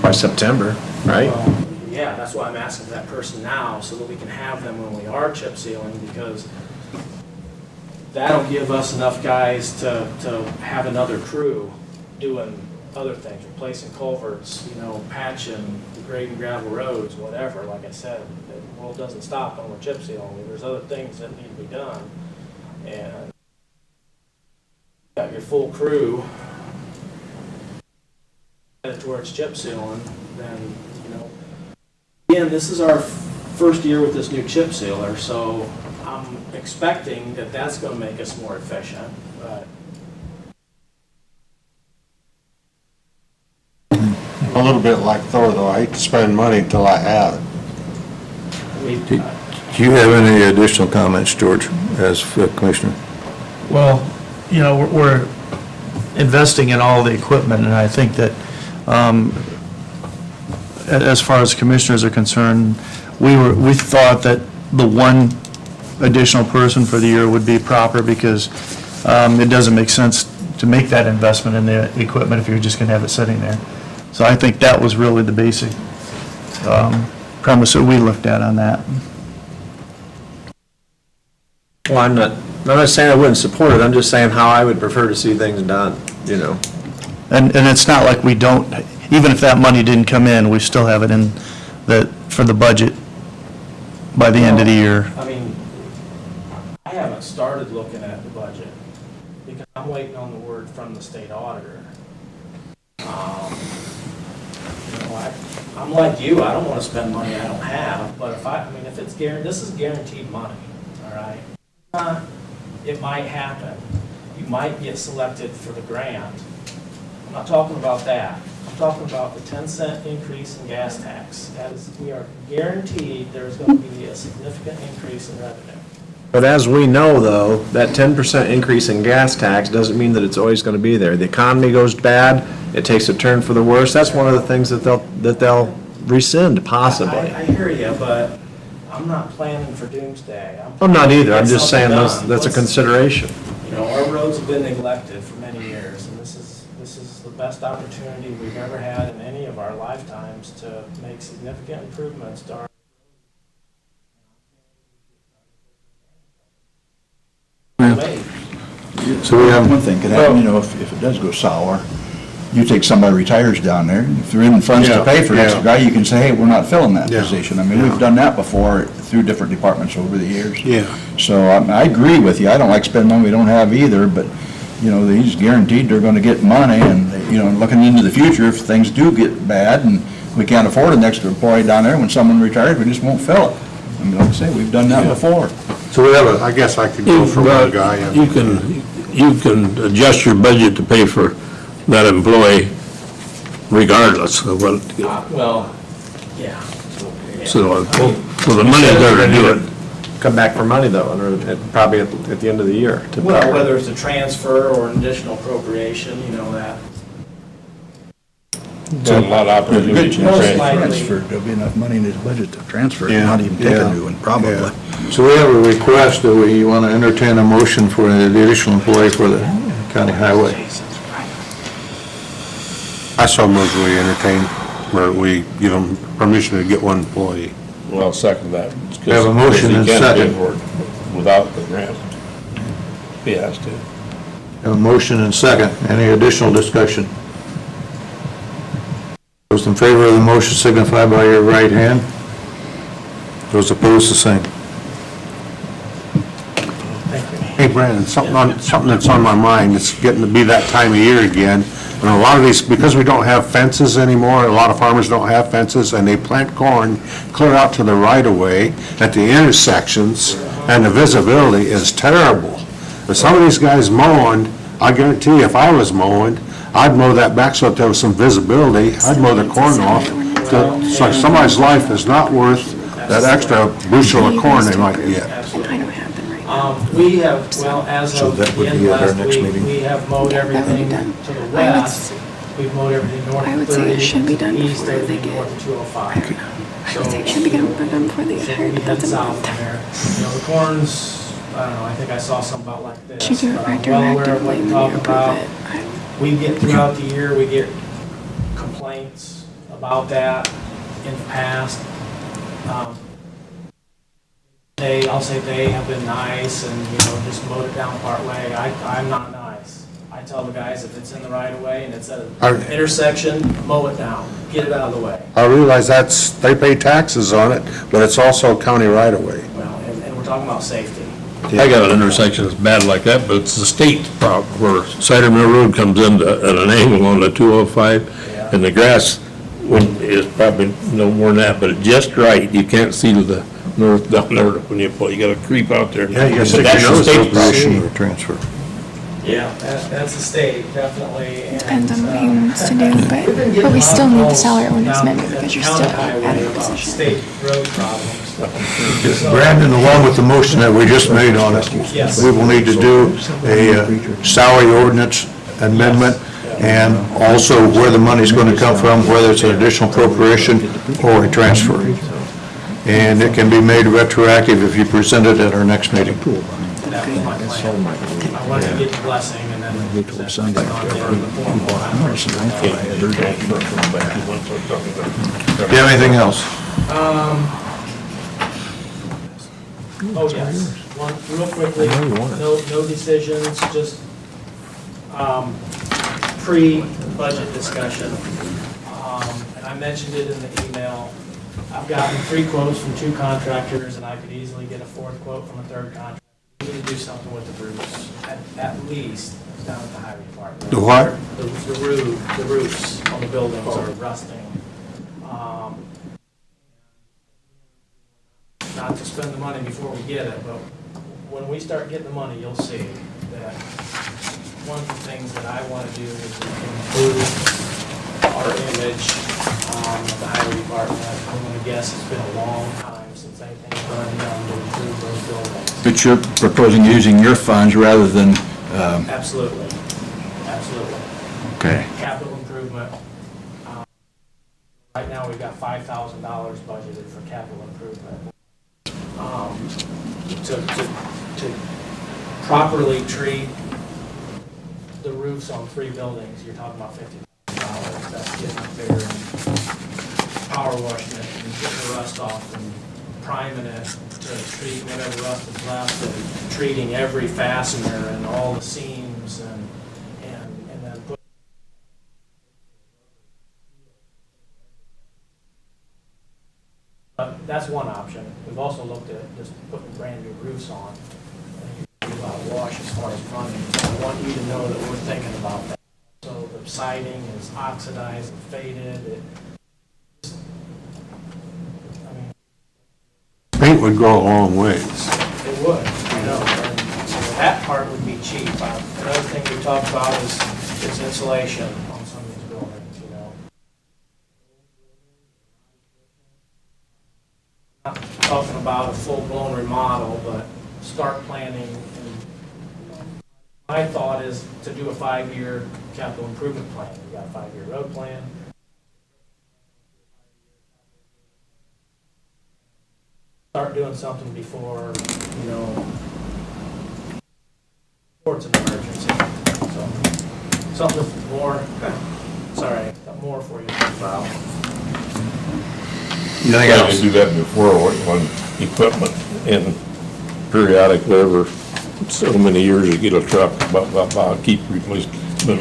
By September, right? well, yeah, that's why I'm asking for that person now, so that we can have them when we are chip sealing, because that'll give us enough guys to have another crew doing other things, replacing culverts, patching, grading gravel roads, whatever. Like I said, the world doesn't stop when we're chip sealing. There's other things that need to be done. And got your full crew headed towards chip sealing, then, again, this is our first year with this new chip sealer, so I'm expecting that that's gonna make us more efficient, but A little bit like Thor, though, I hate to spend money until I have it. Do you have any additional comments, George, as Commissioner? Well, we're investing in all the equipment, and I think that, as far as commissioners are concerned, we thought that the one additional person for the year would be proper, because it doesn't make sense to make that investment in the equipment if you're just going to have it sitting there. So I think that was really the basic premise that we looked at on that. Well, I'm not saying I wouldn't support it, I'm just saying how I would prefer to see things done, And it's not like we don't, even if that money didn't come in, we still have it in for the budget by the end of the year. I mean, I haven't started looking at the budget because I'm waiting on the word from the state auditor. I'm like you, I don't want to spend money I don't have, but if it's guaranteed, this is guaranteed money, all right? It might happen. You might get selected for the grant. I'm not talking about that. I'm talking about the 10-cent increase in gas tax. We are guaranteed there's going to be a significant increase in revenue. But as we know, though, that 10% increase in gas tax doesn't mean that it's always going to be there. The economy goes bad, it takes a turn for the worse. That's one of the things that they'll rescind, possibly. I hear you, but I'm not planning for doomsday. I'm not either. I'm Get just saying something done. that's a consideration. Our roads have been neglected for many years, and this is the best opportunity we've ever had in any of our lifetimes to make significant improvements to our. So we have one thing, could happen, if it does go sour, you take somebody retires down there, if they're in funds to pay for an extra guy, you can say, hey, we're not filling that position. I mean, we've done that before through different departments over the years. Yeah. So I agree with you, I don't like spending money we don't have either, but, he's guaranteed they're gonna get money, and, looking into the future, if things do get bad and we can't afford an extra employee down there, when someone retires, we just won't fill it. I mean, like I say, we've done that before. So we have I guess I could go for one guy. And You can adjust your budget to pay for that employee regardless of what, Well, yeah. so the money's there to do it. Come back for money, though, and probably at the end of the year. Well, whether it's a transfer or an additional appropriation, that. There's a lot of There's a good opportunity to chance Most transfer. likely. There'll be enough money in his budget to transfer, Yeah, not even take yeah, a new one, probably. So we have a request that we want to entertain a motion for an additional employee for the county highway. I saw move we entertain, or we give them permission to get one employee. Well, I'll second that. We have a motion and second. Without the grant. He has to. Have a motion and second. Any additional discussion? Those in favor of the motion signify by your right hand. Those opposed, the same. Hey, Brandon, something that's on my mind, it's getting to be that time of year again, and a lot of these, because we don't have fences anymore, a lot of farmers don't have fences, and they plant corn clear out to the right-of-way at the intersections, and the visibility is terrible. But some of these guys mowing, I guarantee you, if I was mowing, I'd mow that back so that there was some visibility, I'd mow the corn off. It's like somebody's life is not worth that extra bushel of corn they might get. We have, as of the end of last week, we have mowed everything to the west. We've mowed everything north I of would say 30, it should be done east, before they everything north of 205. I would say it should be done before they get So hired, we but head that's a south month. from there. The corn's, I don't know, I think I saw something about like this. Should do it but I'm well aware of what you're talking about. We get throughout the year, we get complaints about that in the past. I'll say they have been nice and, just mowed it down part way. I'm not nice. I tell the guys if it's in the right of way and it's at an intersection, mow it down, get it out of the way. I realize they pay taxes on it, but it's also county right of way. Well, and we're talking about safety. I got an intersection that's bad like that, but it's the state problem where Cider Mill Road comes in at an angle on the 205, and the grass is probably no more than that, but it's just right. You can't see to the north down there when you pull. You gotta creep out there. Yeah, you gotta But stick that's your the nose state up problem. or transfer. Yeah, that's the state, definitely. Depends on what he wants to do, but we still need the salary ordinance amendment because you're still out of position. State road problems. Brandon, along with the motion that we just made on it, Yes. we will need to do a salary ordinance amendment, and also where the money's going to come from, whether it's an additional appropriation or a transfer. And it can be made retroactive if you present it at our next meeting. That was my plan. I wanted to get the blessing and then that's not there in the formal. Do you have anything else? Oh, yes. One, real quickly, no decisions, just pre-budget discussion. And I mentioned it in the email. I've gotten 3 quotes from 2 contractors, and I could easily get a 4th quote from a 3rd contractor. We need to do something with the roofs, at least down at the highway department. The what? The roofs on the buildings are rusting. Not to spend the money before we get it, but when we start getting the money, you'll see that one of the things that I want to do is improve our image of the highway department. I'm going to guess it's been a long time since anything's been done to improve those buildings. But you're proposing using your funds rather than, Absolutely, absolutely. okay. Capital improvement. Right now, we've got $5,000 budgeted for capital improvement. To properly treat the roofs on 3 buildings, you're talking about $50,000. That's getting up there and power washing it and getting the rust off and priming it to treat whatever rust is left and treating every fastener and all the seams and then put. That's one option. We've also looked at just putting brand new roofs on. You do a lot of wash as far as money. I want you to know that we're thinking about that. So the siding is oxidized and faded. Paint would go a long ways. It would, I know. And so that part would be cheap. Another thing we talked about is insulation on some of these buildings, Not talking about a full-blown remodel, but start planning. And my thought is to do a 5-year capital improvement plan. We've got a 5-year road plan. Start doing something before, before it's an emergency. So, something more, sorry, got more for you to think about. Anything else? You do that before when equipment and periodically every so many years you get a truck, keep replacing. But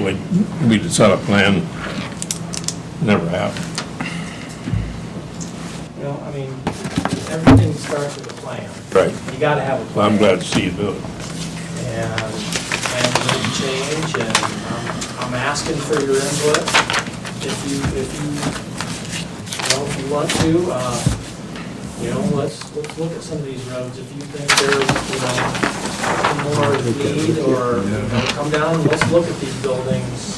we decide a plan, never happened. I mean, everything starts with a plan. Right. You gotta have a Well, plan. I'm glad to see you do it. And will change, and I'm asking for your input. If you want to, let's look at some of these roads. If you think they're, more need, or, come down, let's look at these buildings.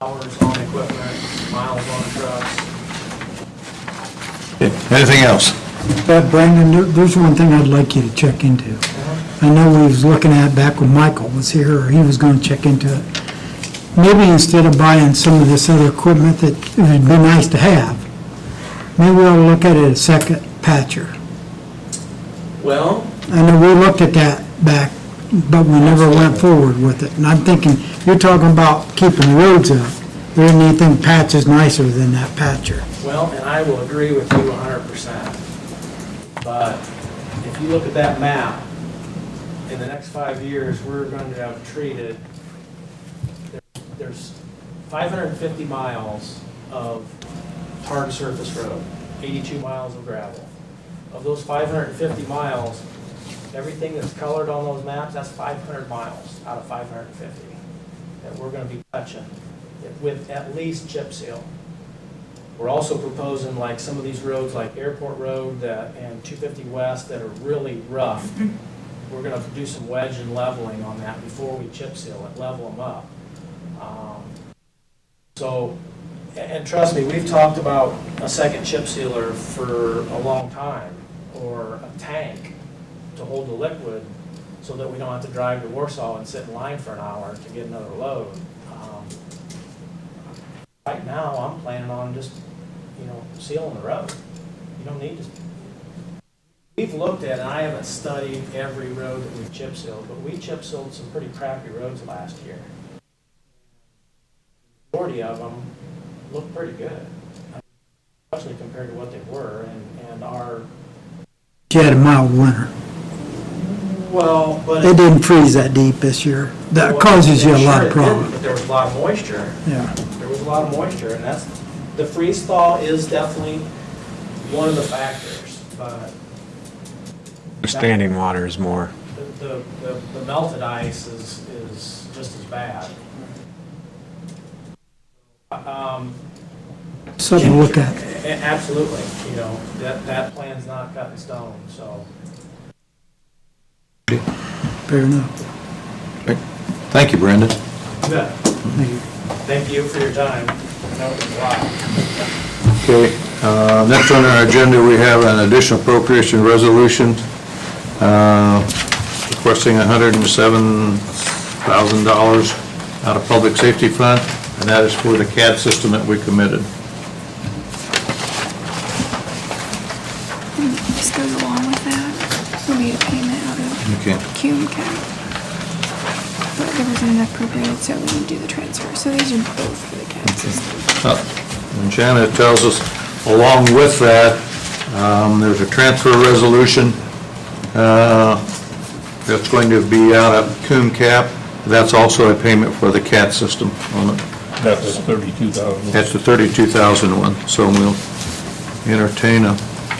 Hours on equipment, miles on trucks. Anything else? Brandon, there's one thing I'd like you to check into. I know we was looking at back when Michael was here, or he was gonna check into it. Maybe instead of buying some of this other equipment that it would be nice to have, maybe we ought to look at it as second patcher. Well, I know we looked at that back, but we never went forward with it. And I'm thinking, you're talking about keeping the roads up. There isn't anything patches nicer than that patcher. well, and I will agree with you 100%. But if you look at that map, in the next 5 years, we're going to have treated, there's 550 miles of tarred surface road, 82 miles of gravel. Of those 550 miles, everything that's colored on those maps, that's 500 miles out of 550 that we're going to be touching with at least chip seal. We're also proposing like some of these roads like Airport Road and 250 West that are really rough. We're going to do some wedge and leveling on that before we chip seal it, level them up. So, and trust me, we've talked about a second chip sealer for a long time, or a tank to hold the liquid so that we don't have to drive to Warsaw and sit in line for an hour to get another load. Right now, I'm planning on just, sealing the road. You don't need to. We've looked at, and I haven't studied every road that we've chip sealed, but we chip sealed some pretty crappy roads last year. The majority of them look pretty good, especially compared to what they were, and our. You had a mild winter. Well, but. It didn't freeze that deep this year. That causes you a lot of Sure it did, problems. But there was a lot of moisture. Yeah. There was a lot of moisture, and the freeze thaw is definitely one of the factors, but. The standing water is more. The melted ice is just as bad. Something to look at. Absolutely, that plan's not cut in stone, so. Fair enough. Thank you, Brendan. Yeah. Thank you for your time. I know it was a lot. Okay, next on our agenda, we have an additional appropriation resolution requesting $107,000 out of public safety fund, and that is for the CAD system that we committed. This goes along with that. It'll be a payment out of Okay. CUME cap. But there wasn't enough appropriated, so we didn't do the transfer. So these are both for the CAD system. And Shannon tells us, along with that, there's a transfer resolution that's going to be out of CUME cap. That's also a payment for the CAD system on it. That's the 32,000. That's the 32,001. So we'll entertain a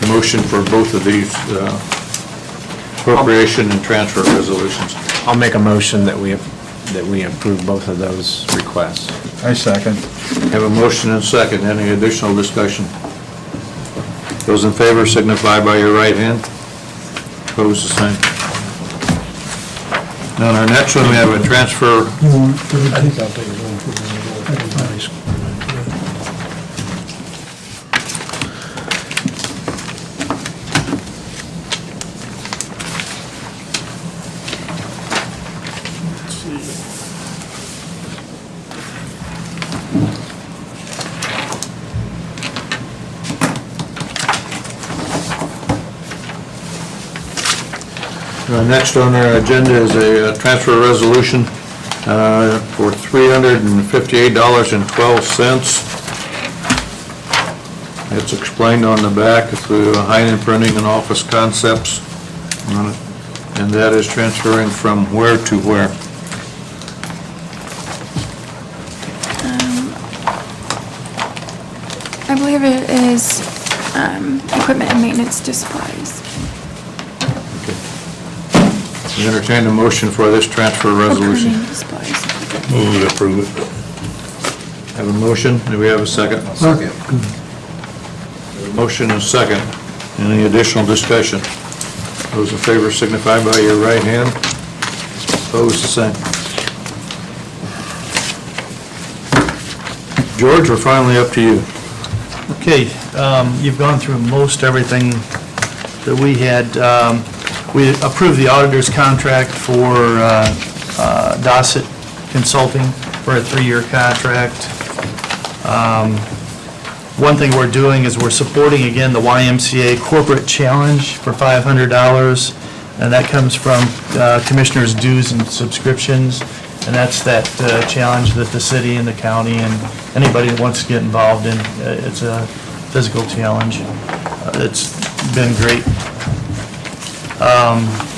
motion for both of these appropriation and transfer resolutions. I'll make a motion that we approve both of those requests. I second. Have a motion and a second. Any additional discussion? Those in favor signify by your right hand. Opposed, the same. Now, on our next one, we have a transfer. You want to I think I'll take a vote for Next on our agenda is a transfer resolution for $358.12. It's explained on the back through Heinen Printing and Office Concepts on it, and that is transferring from where to where? I believe it is equipment and maintenance to supplies. We entertain a motion for this transfer resolution. Printing supplies. Move to approve it. Have a motion, do we have a second? Second. Motion and second. Any additional discussion? Those in favor signify by your right hand. Opposed, the same. George, we're finally up to you. Okay, you've gone through most everything that we had. We approved the auditor's contract for Dossett Consulting for a 3-year contract. one thing we're doing is we're supporting, again, the YMCA Corporate Challenge for $500, and that comes from commissioners' dues and subscriptions, and that's that challenge that the city and the county and anybody that wants to get involved in, it's a physical challenge. It's been great.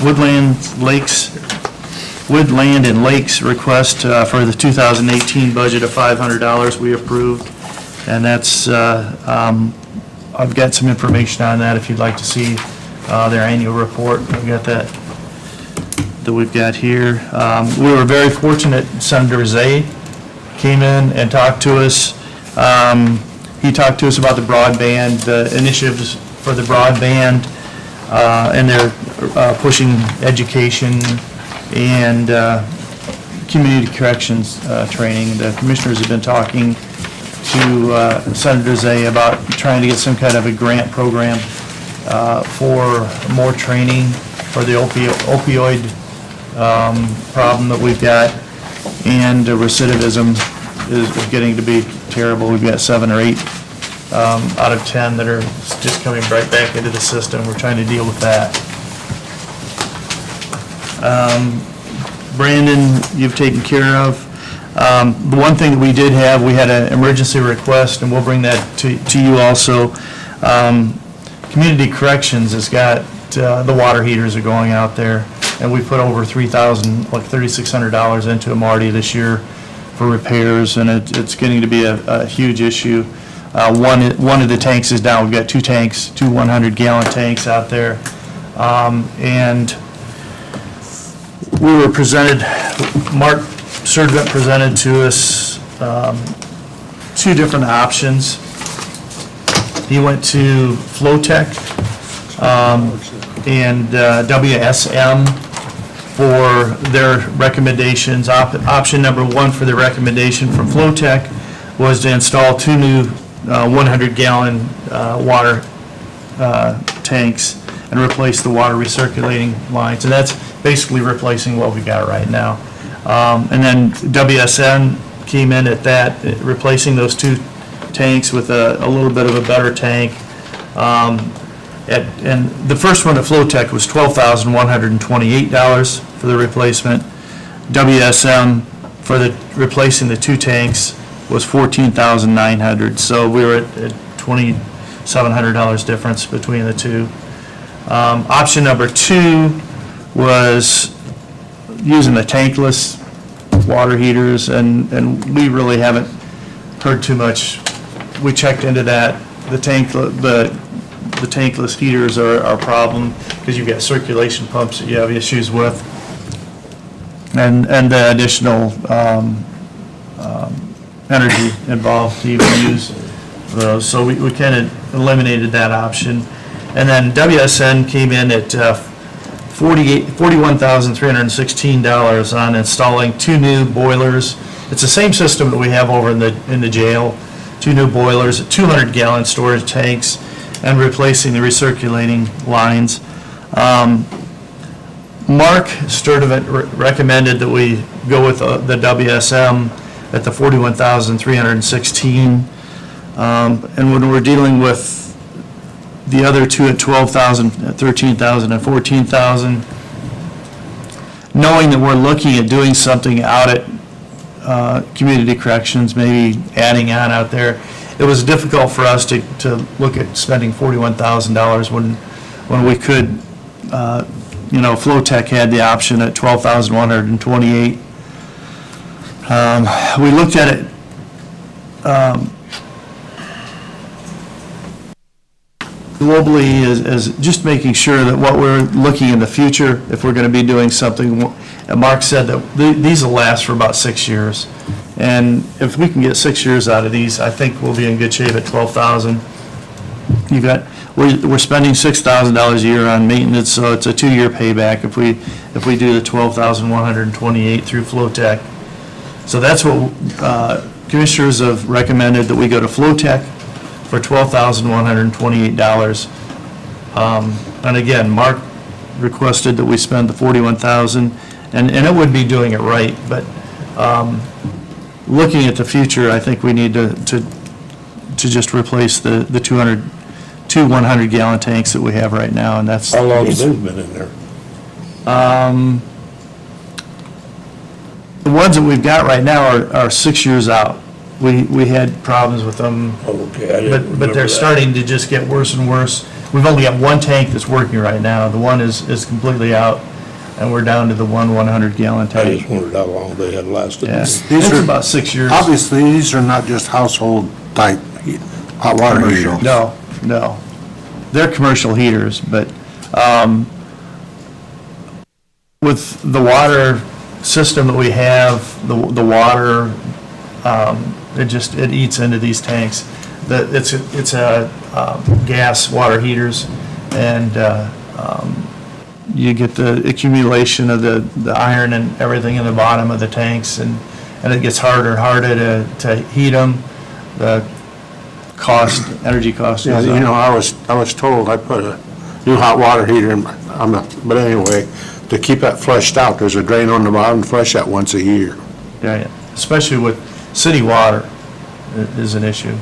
Woodland and Lakes request for the 2018 budget of $500 we approved, and that's, I've got some information on that if you'd like to see their annual report. I've got that we've got here. We were very fortunate, Senator Zay came in and talked to us. He talked to us about the broadband, the initiatives for the broadband, and they're pushing education and community corrections training. The commissioners have been talking to Senator Zay about trying to get some kind of a grant program for more training for the opioid problem that we've got, and recidivism is getting to be terrible. We've got 7 or 8 out of 10 that are just coming right back into the system. We're trying to deal with that. Brandon, you've taken care of. The one thing that we did have, we had an emergency request, and we'll bring that to you also. Community Corrections has got, the water heaters are going out there, and we put over $3,600 into them already this year for repairs, and it's getting to be a huge issue. One of the tanks is down. We've got 2 tanks, 2 100-gallon tanks out there. And we were presented, Mark Sturtevant presented to us 2 different options. He went to Flowtech and WSM for their recommendations. Option number 1 for the recommendation from Flowtech was to install 2 new 100-gallon water tanks and replace the water recirculating lines. And that's basically replacing what we got right now. And then WSN came in at that, replacing those 2 tanks with a little bit of a better tank. And the first one at Flowtech was $12,128 for the replacement. WSM for replacing the 2 tanks was $14,900. So we were at $2,700 difference between the 2. Option number 2 was using the tankless water heaters, and we really haven't heard too much. We checked into that. The tankless heaters are a problem because you've got circulation pumps that you have issues with, and the additional energy involved to even use those. So we kind of eliminated that option. And then WSN came in at $41,316 on installing 2 new boilers. It's the same system that we have over in the jail. 2 new boilers, 200-gallon storage tanks, and replacing the recirculating lines. Mark Sturtevant recommended that we go with the WSM at the $41,316. And when we're dealing with the other 2 at $12,000, $13,000, and $14,000, knowing that we're looking at doing something out at community corrections, maybe adding on out there, it was difficult for us to look at spending $41,000 when we could, Flowtech had the option at $12,128. We looked at it globally as just making sure that what we're looking in the future, if we're going to be doing something, Mark said that these will last for about 6 years. And if we can get 6 years out of these, I think we'll be in good shape at $12,000. We're spending $6,000 a year on maintenance, so it's a 2-year payback if we do the $12,128 through Flowtech. So that's what commissioners have recommended, that we go to Flowtech for $12,128. And again, Mark requested that we spend the $41,000, and it would be doing it right, but looking at the future, I think we need to to just replace the 2 100-gallon tanks that we have right now, and that's. How long has it been in there? The ones that we've got right now are 6 years out. We had problems with them. Okay, I didn't remember But they're that. starting to just get worse and worse. We've only got one tank that's working right now. The one is completely out, and we're down to the 100-gallon I tank. just wondered how long they had lasted. Yeah, These it's are- about 6 years. Obviously, these are not just household type hot water heaters. No. They're commercial heaters, but with the water system that we have, the water, it eats into these tanks. It's a gas water heaters, and you get the accumulation of the iron and everything in the bottom of the tanks, and it gets harder and harder to heat them. The energy cost Yeah, goes up. you know, I was told I put a new hot water heater in, but anyway, to keep that flushed out, there's a drain on the bottom, flush that once a year. Yeah, especially with city water is an issue.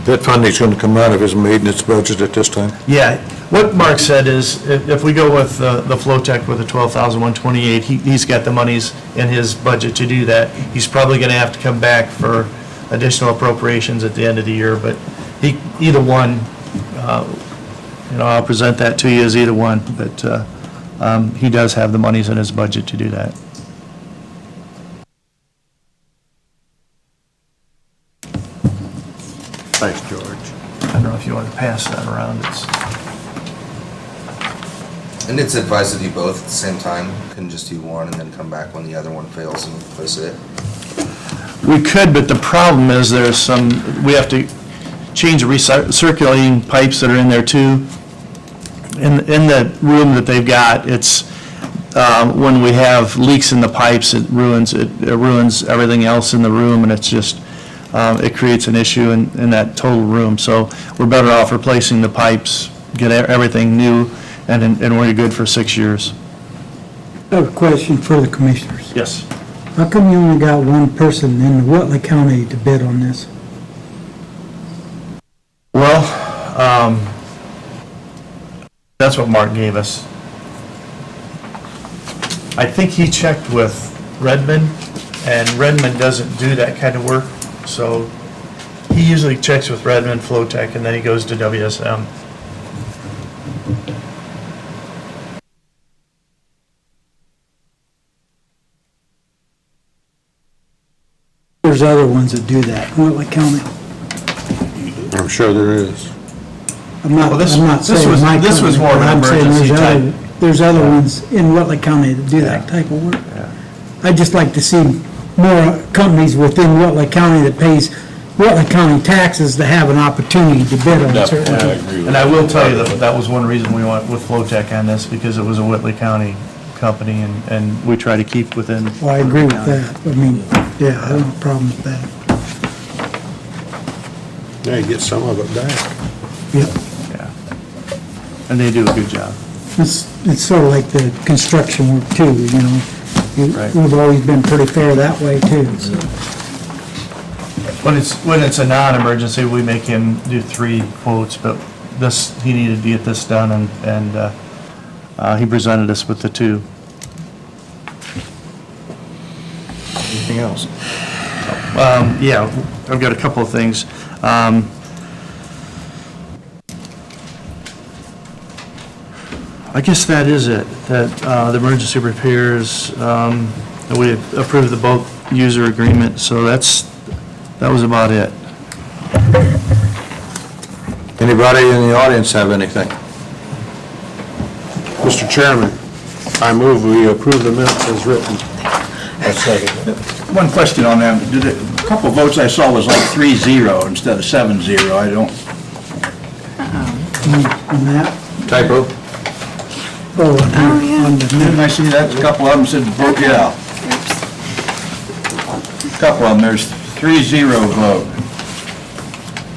That funding's going to come out of his maintenance budget at this time? Yeah, what Mark said is, if we go with the Flowtech with the 12,128, he's got the monies in his budget to do that. He's probably going to have to come back for additional appropriations at the end of the year, but either one, I'll present that to you as either one, but he does have the monies in his budget to do that. Thanks, George. I don't know if you want to pass that around. And it's advised to do both at the same time? Couldn't just do one and then come back when the other one fails and replace it? We could, but the problem is we have to change the recirculating pipes that are in there too. In the room that they've got, it's, when we have leaks in the pipes, it ruins everything else in the room, and it's just, it creates an issue in that total room. So we're better off replacing the pipes, get everything new, and we're good for 6 years. I have a question for the commissioners. Yes. How come you only got one person in Whitley County to bid on this? Well, that's what Mark gave us. I think he checked with Redmond, and Redmond doesn't do that kind of work, so he usually checks with Redmond, Flowtech, and then he goes to WSM. There's other ones that do that in Whitley County. I'm sure there is. I'm not Well, this saying was- my this was company, more of but an I'm saying emergency there's other ones in Whitley County that do that type of work. I'd just like to see more companies within Whitley County that pays Whitley County taxes to have an opportunity to bid on certain Definitely, I things. agree with And I will tell you that was one reason we went with Flowtech on this, because it was a Whitley County company, and we try to keep within. Well, I agree with that. I mean, yeah, I don't have a problem with that. Yeah, you get some of it back. Yep. And they do a good job. It's sort of like the construction work too, you know. Right. We've always been pretty fair that way too, so. When it's a non-emergency, we make him do 3 quotes, but he needed to get this done, and he presented us with the 2. Anything else? Yeah, I've got a couple of things. I guess that is it, that the emergency repairs, we approved the bulk user agreement, so that was about it. Anybody in the audience have anything? Mr. Chairman, I move we approve the minutes as written. One question on them. A couple of votes I saw was like 3-0 instead of 7-0. I don't, On that, Typo? oh, on the didn't I see that? A couple of them said vote, yeah. A couple of them, there's 3-0 vote.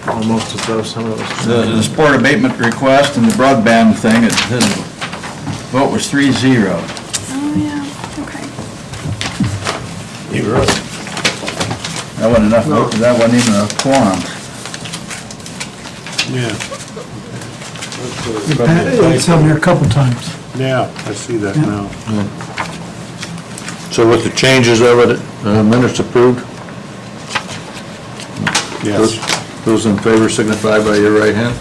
Almost as though some of those. The sport abatement request and the broadband thing, the vote was 3-0. Oh, yeah, okay. You're right. That wasn't enough, that wasn't even a quorum. Yeah. It's on there a couple times. Yeah, I see that now. So with the changes of it, minutes approved? Yes. Those in favor signify by your right hand.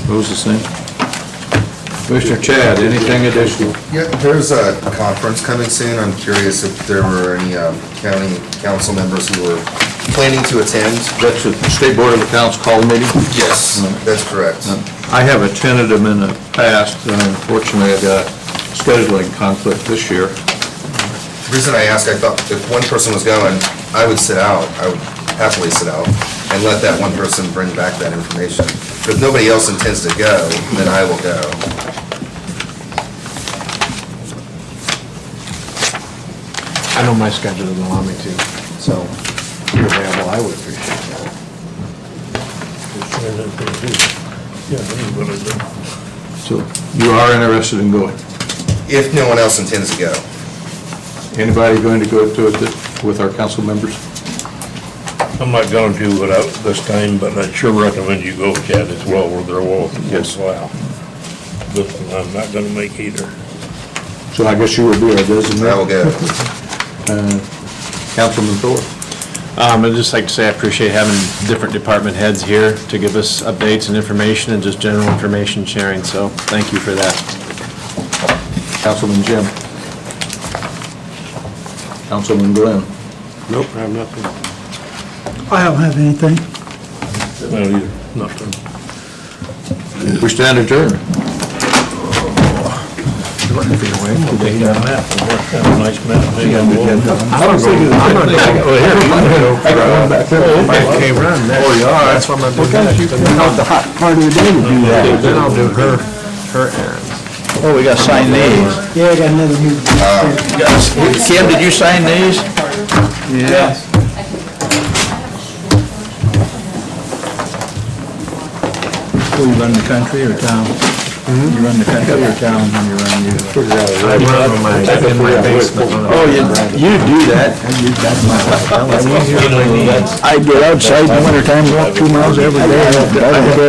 Those the same. Commissioner Chad, anything additional? Yeah, there's a conference coming soon. I'm curious if there were any county council members who were planning to attend. That's the State Board of Accounts call meeting? Yes, that's correct. I have attended them in the past, and unfortunately, I got a scheduling conflict this year. The reason I ask, I thought if one person was going, I would sit out. I would happily sit out and let that one person bring back that information. But if nobody else intends to go, then I will go. I know my schedule doesn't allow me to, so if you're available, I would appreciate that. So you are interested in going? If no one else intends to go. Anybody going to go to it with our council members? I'm not going to without this time, but I sure recommend you go, Chad, as well, where they're worthwhile. This one I'm not gonna make either. So I guess you will be our designee? I will go. Councilman Thor? I'd just like to say I appreciate having different department heads here to give us updates and information and just general information sharing, so thank you for that. Councilman Jim? Councilman Glenn? Nope, I have nothing. I don't have anything. Not either, nothing. We stand adjourned. Take that map, have a nice map. I was thinking, I'm gonna take it, well, here, okay, run, there you are, that's what I'm gonna do next. The hot part of the day to do that. Then I'll do her errands. Oh, we gotta sign these. Yeah, I got another meeting. Kim, did you sign these? Yeah. Who, you run the country or town? You run the country or town when you run you? I run in my basement. Oh, you do that. I get outside in the wintertime, walk 2 miles every day.